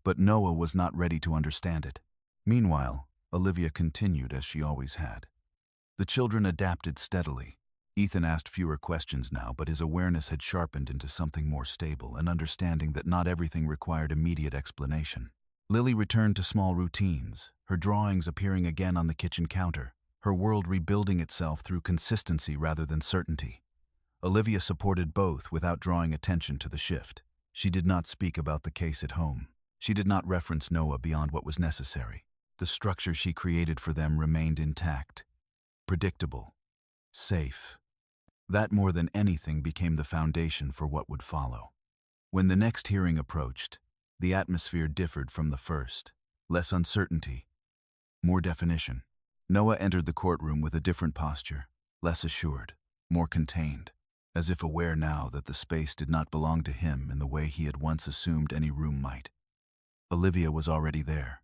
But Noah was not ready to understand it. Meanwhile, Olivia continued as she always had. The children adapted steadily. Ethan asked fewer questions now, but his awareness had sharpened into something more stable, an understanding that not everything required immediate explanation. Lily returned to small routines, her drawings appearing again on the kitchen counter, her world rebuilding itself through consistency rather than certainty. Olivia supported both without drawing attention to the shift. She did not speak about the case at home. She did not reference Noah beyond what was necessary. The structure she created for them remained intact, predictable, safe. That more than anything became the foundation for what would follow. When the next hearing approached, the atmosphere differed from the first. Less uncertainty, more definition. Noah entered the courtroom with a different posture, less assured, more contained, as if aware now that the space did not belong to him in the way he had once assumed any room might. Olivia was already there,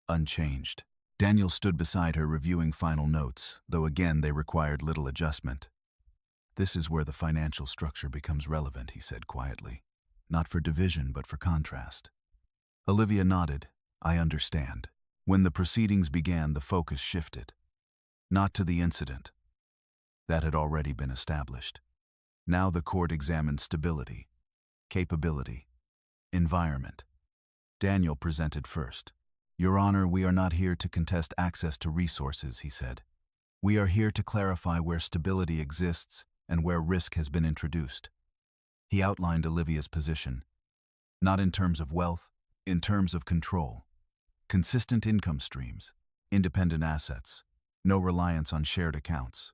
unchanged. Daniel stood beside her reviewing final notes, though again they required little adjustment. "This is where the financial structure becomes relevant," he said quietly. "Not for division, but for contrast." Olivia nodded. "I understand." When the proceedings began, the focus shifted. Not to the incident. That had already been established. Now the court examined stability, capability, environment. Daniel presented first. "Your Honor, we are not here to contest access to resources," he said. "We are here to clarify where stability exists and where risk has been introduced." He outlined Olivia's position, not in terms of wealth, in terms of control. Consistent income streams, independent assets, no reliance on shared accounts,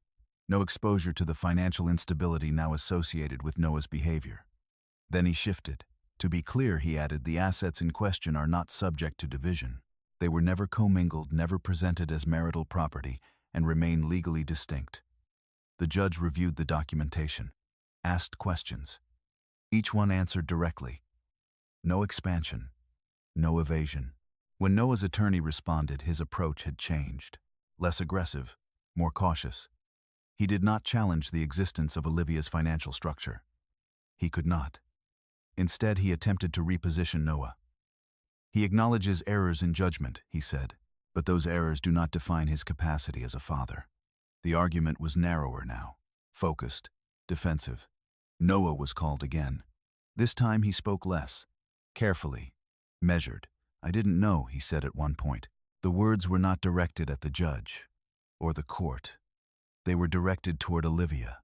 no exposure to the financial instability now associated with Noah's behavior. Then he shifted. "To be clear," he added, "the assets in question are not subject to division. They were never commingled, never presented as marital property, and remain legally distinct." The judge reviewed the documentation, asked questions. Each one answered directly. No expansion, no evasion. When Noah's attorney responded, his approach had changed. Less aggressive, more cautious. He did not challenge the existence of Olivia's financial structure. He could not. Instead, he attempted to reposition Noah. He acknowledges errors in judgment, he said, but those errors do not define his capacity as a father. The argument was narrower now, focused, defensive. Noah was called again. This time he spoke less, carefully, measured. I didn't know, he said at one point. The words were not directed at the judge or the court. They were directed toward Olivia.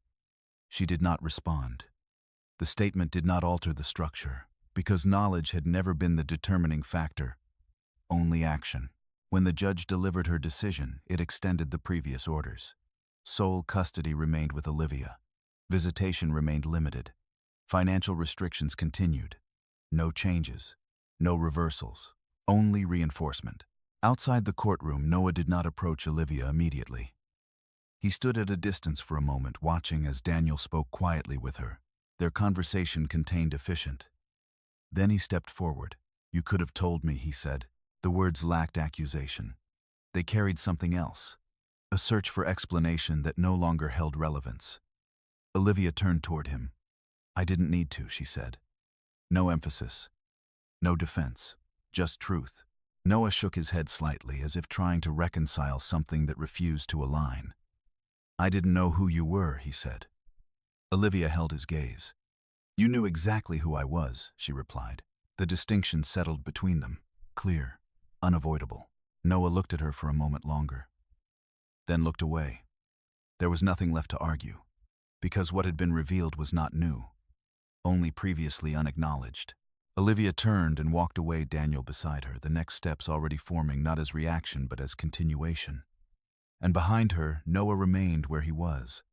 She did not respond. The statement did not alter the structure, because knowledge had never been the determining factor, only action. When the judge delivered her decision, it extended the previous orders. Sole custody remained with Olivia. Visitation remained limited. Financial restrictions continued. No changes, no reversals, only reinforcement. Outside the courtroom, Noah did not approach Olivia immediately. He stood at a distance for a moment, watching as Daniel spoke quietly with her. Their conversation contained efficient. Then he stepped forward. "You could have told me," he said. The words lacked accusation. They carried something else, a search for explanation that no longer held relevance. Olivia turned toward him. "I didn't need to," she said. No emphasis, no defense, just truth. Noah shook his head slightly, as if trying to reconcile something that refused to align. "I didn't know who you were," he said. Olivia held his gaze. "You knew exactly who I was," she replied. The distinction settled between them, clear, unavoidable. Noah looked at her for a moment longer, then looked away. There was nothing left to argue, because what had been revealed was not new, only previously unacknowledged. Olivia turned and walked away, Daniel beside her, the next steps already forming not as reaction but as continuation. And behind her, Noah remained where he was,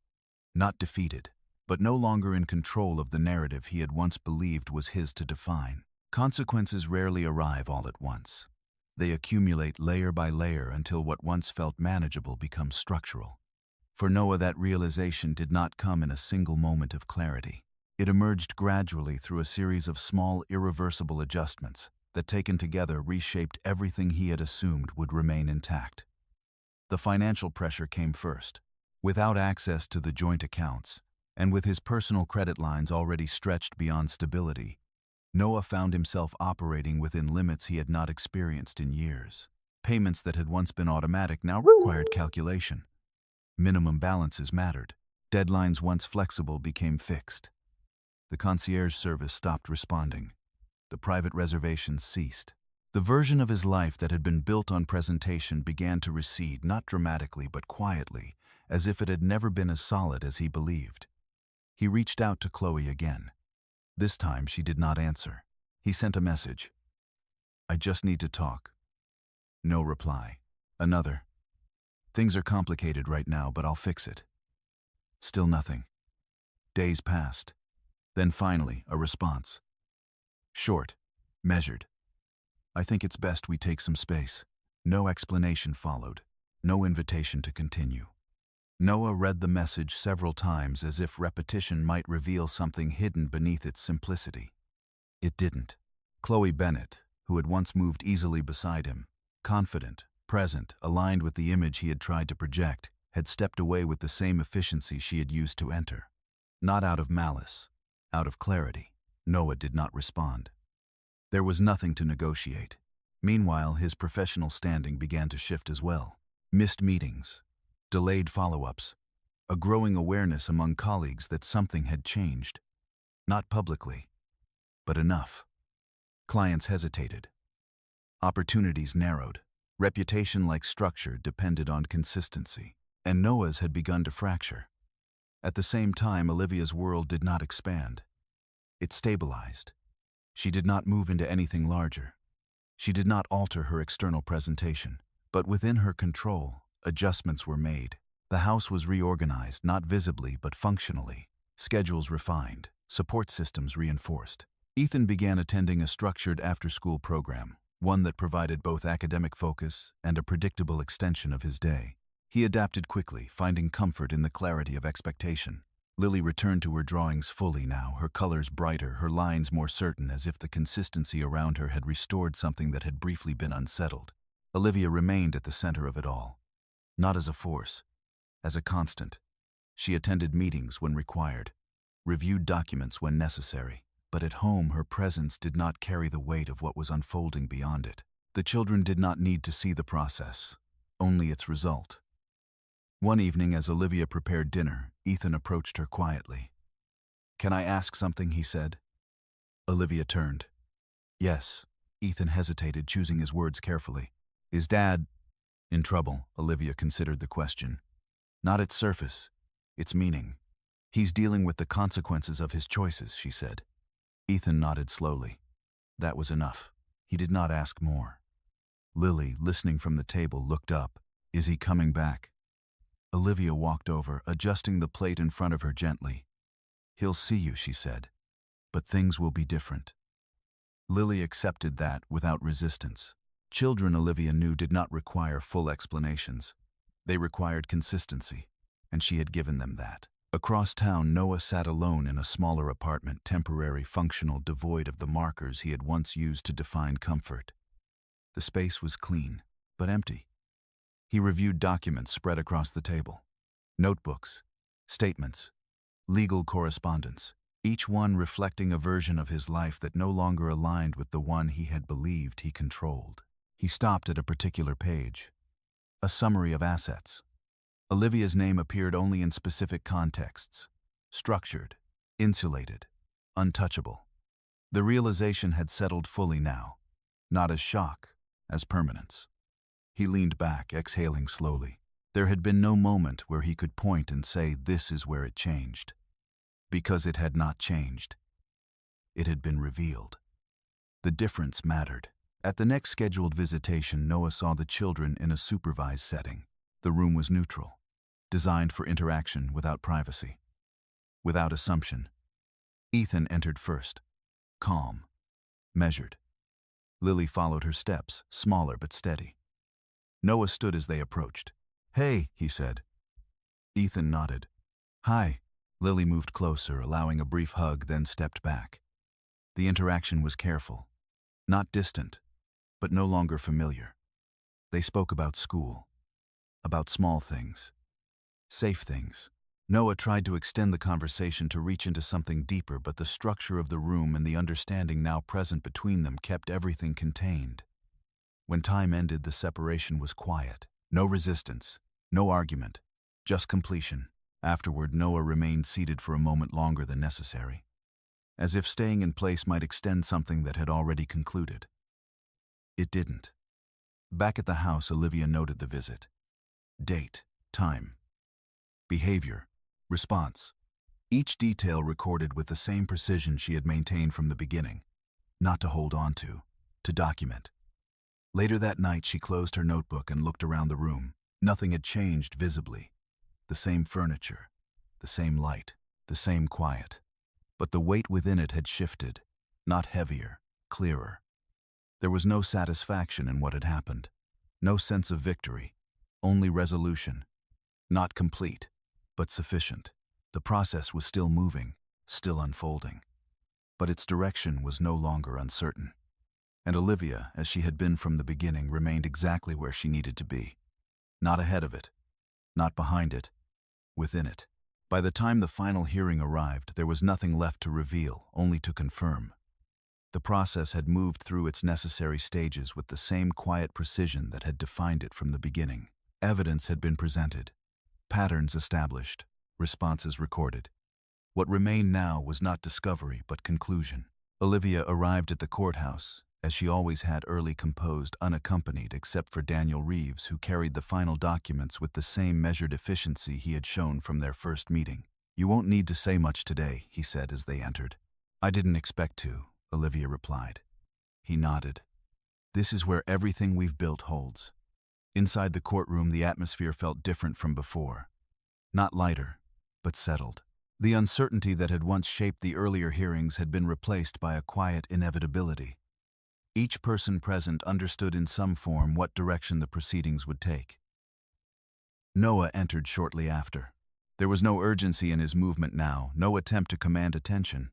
not defeated, but no longer in control of the narrative he had once believed was his to define. Consequences rarely arrive all at once. They accumulate layer by layer until what once felt manageable becomes structural. For Noah, that realization did not come in a single moment of clarity. It emerged gradually through a series of small, irreversible adjustments that, taken together, reshaped everything he had assumed would remain intact. The financial pressure came first. Without access to the joint accounts, and with his personal credit lines already stretched beyond stability, Noah found himself operating within limits he had not experienced in years. Payments that had once been automatic now required calculation. Minimum balances mattered. Deadlines once flexible became fixed. The concierge service stopped responding. The private reservations ceased. The version of his life that had been built on presentation began to recede, not dramatically but quietly, as if it had never been as solid as he believed. He reached out to Chloe again. This time she did not answer. He sent a message. "I just need to talk." No reply. Another. "Things are complicated right now, but I'll fix it." Still nothing. Days passed. Then finally, a response. Short, measured. "I think it's best we take some space." No explanation followed. No invitation to continue. Noah read the message several times, as if repetition might reveal something hidden beneath its simplicity. It didn't. Chloe Bennett, who had once moved easily beside him, confident, present, aligned with the image he had tried to project, had stepped away with the same efficiency she had used to enter. Not out of malice, out of clarity. Noah did not respond. There was nothing to negotiate. Meanwhile, his professional standing began to shift as well. Missed meetings, delayed follow-ups, a growing awareness among colleagues that something had changed. Not publicly, but enough. Clients hesitated. Opportunities narrowed. Reputation, like structure, depended on consistency. And Noah's had begun to fracture. At the same time, Olivia's world did not expand. It stabilized. She did not move into anything larger. She did not alter her external presentation. But within her control, adjustments were made. The house was reorganized, not visibly but functionally. Schedules refined, support systems reinforced. Ethan began attending a structured after-school program, one that provided both academic focus and a predictable extension of his day. He adapted quickly, finding comfort in the clarity of expectation. Lily returned to her drawings fully now, her colors brighter, her lines more certain, as if the consistency around her had restored something that had briefly been unsettled. Olivia remained at the center of it all. Not as a force, as a constant. She attended meetings when required, reviewed documents when necessary, But at home, her presence did not carry the weight of what was unfolding beyond it. The children did not need to see the process, only its result. One evening, as Olivia prepared dinner, Ethan approached her quietly. "Can I ask something?" he said. Olivia turned. "Yes." Ethan hesitated, choosing his words carefully. "Is Dad in trouble?" Olivia considered the question. "Not its surface, its meaning. He's dealing with the consequences of his choices," she said. Ethan nodded slowly. That was enough. He did not ask more. Lily, listening from the table, looked up. "Is he coming back?" Olivia walked over, adjusting the plate in front of her gently. "He'll see you," she said. "But things will be different." Lily accepted that without resistance. Children, Olivia knew, did not require full explanations. They required consistency, and she had given them that. Across town, Noah sat alone in a smaller apartment, temporary, functional, devoid of the markers he had once used to define comfort. The space was clean, but empty. He reviewed documents spread across the table. Notebooks, statements, legal correspondence, each one reflecting a version of his life that no longer aligned with the one he had believed he controlled. He stopped at a particular page. A summary of assets. Olivia's name appeared only in specific contexts. Structured, insulated, untouchable. The realization had settled fully now, not as shock, as permanence. He leaned back, exhaling slowly. There had been no moment where he could point and say, "This is where it changed." Because it had not changed. It had been revealed. The difference mattered. At the next scheduled visitation, Noah saw the children in a supervised setting. The room was neutral, designed for interaction without privacy, without assumption. Ethan entered first, calm, measured. Lily followed her steps, smaller but steady. Noah stood as they approached. "Hey," he said. Ethan nodded. "Hi." Lily moved closer, allowing a brief hug, then stepped back. The interaction was careful, not distant, but no longer familiar. They spoke about school, about small things, safe things. Noah tried to extend the conversation to reach into something deeper, but the structure of the room and the understanding now present between them kept everything contained. When time ended, the separation was quiet. No resistance, no argument, just completion. Afterward, Noah remained seated for a moment longer than necessary, as if staying in place might extend something that had already concluded. It didn't. Back at the house, Olivia noted the visit. Date, time, behavior, response. Each detail recorded with the same precision she had maintained from the beginning. Not to hold on to document. Later that night, she closed her notebook and looked around the room. Nothing had changed visibly. The same furniture, the same light, the same quiet. But the weight within it had shifted, not heavier, clearer. There was no satisfaction in what had happened, no sense of victory, only resolution. Not complete, but sufficient. The process was still moving, still unfolding. But its direction was no longer uncertain. And Olivia, as she had been from the beginning, remained exactly where she needed to be. Not ahead of it, not behind it, within it. By the time the final hearing arrived, there was nothing left to reveal, only to confirm. The process had moved through its necessary stages with the same quiet precision that had defined it from the beginning. Evidence had been presented, patterns established, responses recorded. What remained now was not discovery, but conclusion. Olivia arrived at the courthouse, as she always had, early, composed, unaccompanied, except for Daniel Reeves, who carried the final documents with the same measured efficiency he had shown from their first meeting. "You won't need to say much today," he said as they entered. "I didn't expect to," Olivia replied. He nodded. "This is where everything we've built holds." Inside the courtroom, the atmosphere felt different from before. Not lighter, but settled. The uncertainty that had once shaped the earlier hearings had been replaced by a quiet inevitability. Each person present understood in some form what direction the proceedings would take. Noah entered shortly after. There was no urgency in his movement now, no attempt to command attention.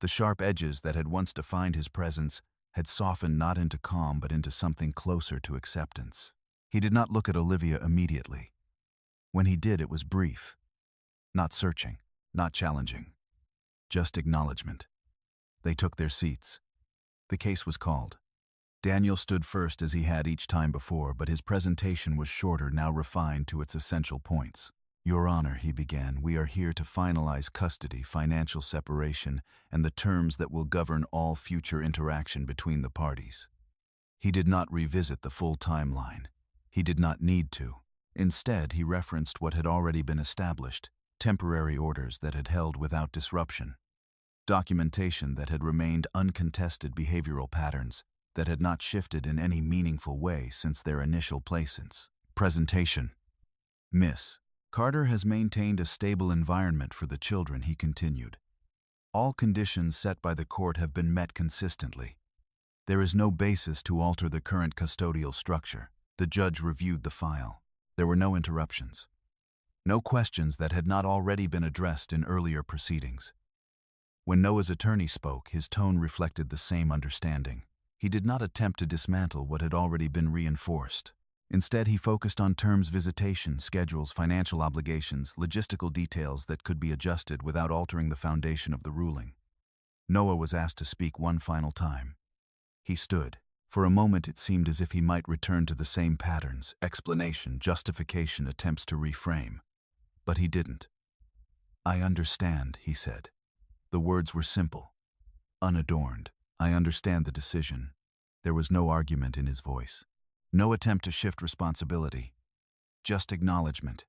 The sharp edges that had once defined his presence had softened not into calm but into something closer to acceptance. He did not look at Olivia immediately. When he did, it was brief. Not searching, not challenging. Just acknowledgement. They took their seats. The case was called. Daniel stood first as he had each time before, but his presentation was shorter, now refined to its essential points. "Your Honor," he began, "we are here to finalize custody, financial separation, and the terms that will govern all future interaction between the parties." He did not revisit the full timeline. He did not need to. Instead, he referenced what had already been established, temporary orders that had held without disruption, documentation that had remained uncontested, behavioral patterns that had not shifted in any meaningful way since their initial placements. Presentation. "Miss Carter has maintained a stable environment for the children," he continued. "All conditions set by the court have been met consistently. There is no basis to alter the current custodial structure." The judge reviewed the file. There were no interruptions. No questions that had not already been addressed in earlier proceedings. When Noah's attorney spoke, his tone reflected the same understanding. He did not attempt to dismantle what had already been reinforced. Instead, he focused on terms, visitation, schedules, financial obligations, logistical details that could be adjusted without altering the foundation of the ruling. Noah was asked to speak one final time. He stood. For a moment it seemed as if he might return to the same patterns, explanation, justification, attempts to reframe. But he didn't. "I understand," he said. The words were simple, unadorned. "I understand the decision." There was no argument in his voice. No attempt to shift responsibility. Just acknowledgement.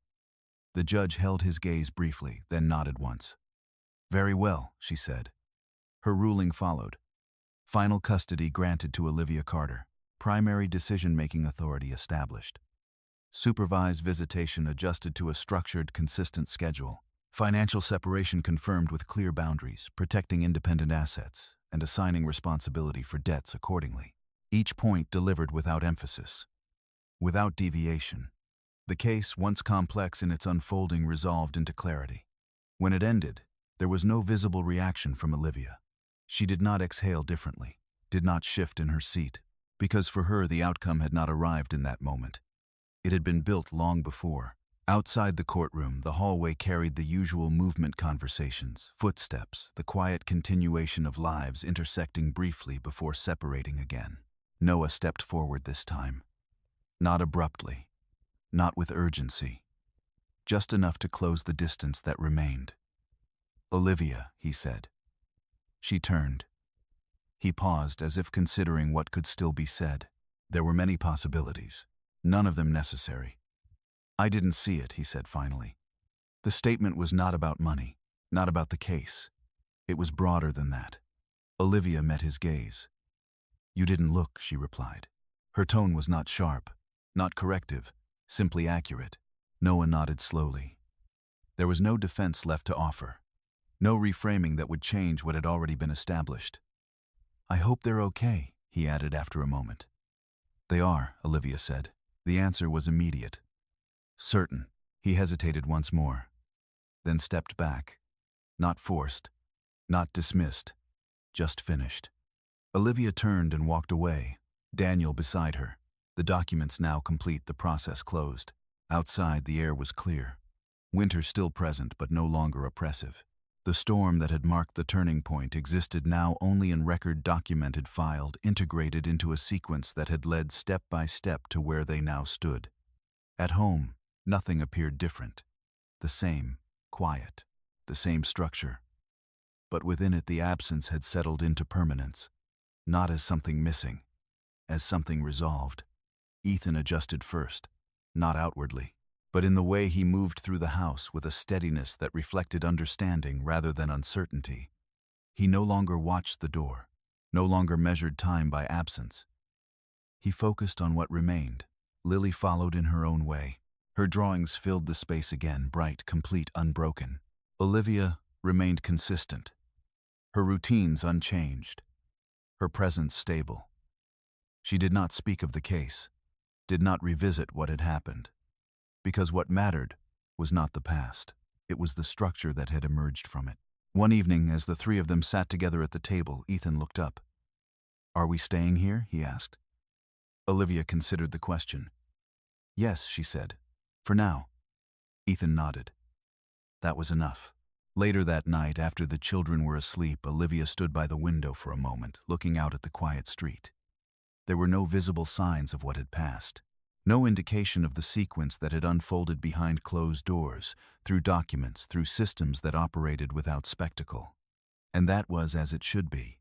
The judge held his gaze briefly, then nodded once. "Very well," she said. Her ruling followed. Final custody granted to Olivia Carter. Primary decision-making authority established. Supervised visitation adjusted to a structured, consistent schedule. Financial separation confirmed with clear boundaries, protecting independent assets, and assigning responsibility for debts accordingly. Each point delivered without emphasis, without deviation. The case, once complex in its unfolding, resolved into clarity. When it ended, there was no visible reaction from Olivia. She did not exhale differently, did not shift in her seat, because for her the outcome had not arrived in that moment. It had been built long before. Outside the courtroom, the hallway carried the usual movement, conversations, footsteps, the quiet continuation of lives intersecting briefly before separating again. Noah stepped forward this time. Not abruptly, not with urgency, just enough to close the distance that remained. "Olivia," he said. She turned. He paused, as if considering what could still be said. There were many possibilities, none of them necessary. "I didn't see it," he said finally. The statement was not about money, not about the case. It was broader than that. Olivia met his gaze. "You didn't look," she replied. Her tone was not sharp, not corrective, simply accurate. Noah nodded slowly. There was no defense left to offer, no reframing that would change what had already been established. "I hope they're okay," he added after a moment. "They are," Olivia said. The answer was immediate. Certain. He hesitated once more, then stepped back. Not forced, not dismissed, just finished. Olivia turned and walked away, Daniel beside her. The documents now complete, the process closed. Outside, the air was clear. Winter still present, but no longer oppressive. The storm that had marked the turning point existed now only in record, documented, filed, integrated into a sequence that had led step by step to where they now stood. At home, nothing appeared different. The same, quiet, the same structure. But within it the absence had settled into permanence. Not as something missing, as something resolved. Ethan adjusted first, not outwardly, but in the way he moved through the house with a steadiness that reflected understanding rather than uncertainty. He no longer watched the door, no longer measured time by absence. He focused on what remained. Lily followed in her own way. Her drawings filled the space again, bright, complete, unbroken. Olivia remained consistent, her routines unchanged, her presence stable. She did not speak of the case, did not revisit what had happened, because what mattered was not the past. It was the structure that had emerged from it. One evening, as the three of them sat together at the table, Ethan looked up. "Are we staying here?" he asked. Olivia considered the question. "Yes," she said. "For now." Ethan nodded. That was enough. Later that night, after the children were asleep, Olivia stood by the window for a moment, looking out at the quiet street. There were no visible signs of what had passed. No indication of the sequence that had unfolded behind closed doors, through documents, through systems that operated without spectacle. And that was as it should be.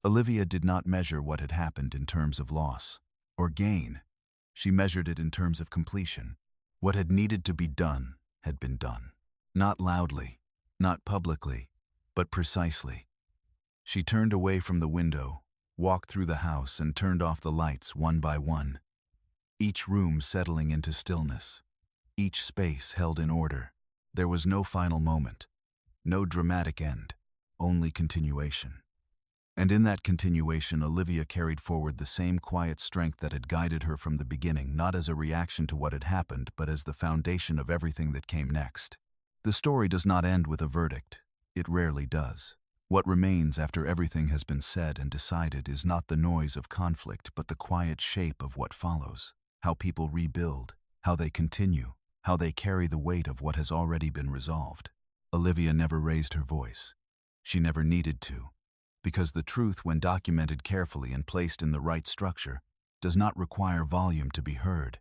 Olivia did not measure what had happened in terms of loss or gain. She measured it in terms of completion. What had needed to be done had been done. Not loudly, not publicly, but precisely. She turned away from the window, walked through the house, and turned off the lights one by one. Each room settling into stillness, each space held in order. There was no final moment, no dramatic end, only continuation. And in that continuation, Olivia carried forward the same quiet strength that had guided her from the beginning, not as a reaction to what had happened, but as the foundation of everything that came next. The story does not end with a verdict. It rarely does. What remains after everything has been said and decided is not the noise of conflict, but the quiet shape of what follows. How people rebuild, how they continue, how they carry the weight of what has already been resolved. Olivia never raised her voice. She never needed to, because the truth, when documented carefully and placed in the right structure, does not require volume to be heard.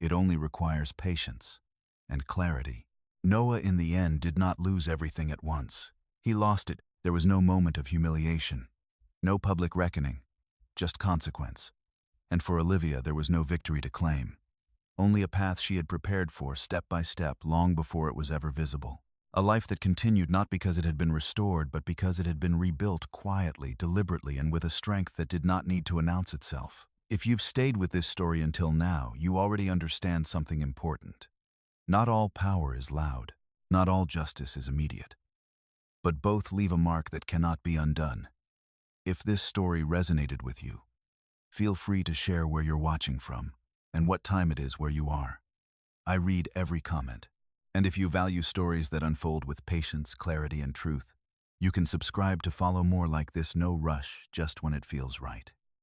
It only requires patience and clarity. Noah, in the end, did not lose everything at once. He lost it. There was no moment of humiliation, no public reckoning, just consequence. And for Olivia, there was no victory to claim, only a path she had prepared for, step by step, long before it was ever visible. A life that continued not because it had been restored, but because it had been rebuilt quietly, deliberately, and with a strength that did not need to announce itself. If you've stayed with this story until now, you already understand something important. Not all power is loud. Not all justice is immediate. But both leave a mark that cannot be undone. If this story resonated with you, feel free to share where you're watching from and what time it is where you are. I read every comment. And if you value stories that unfold with patience, clarity, and truth, you can subscribe to follow more like this. No rush, just when it feels right.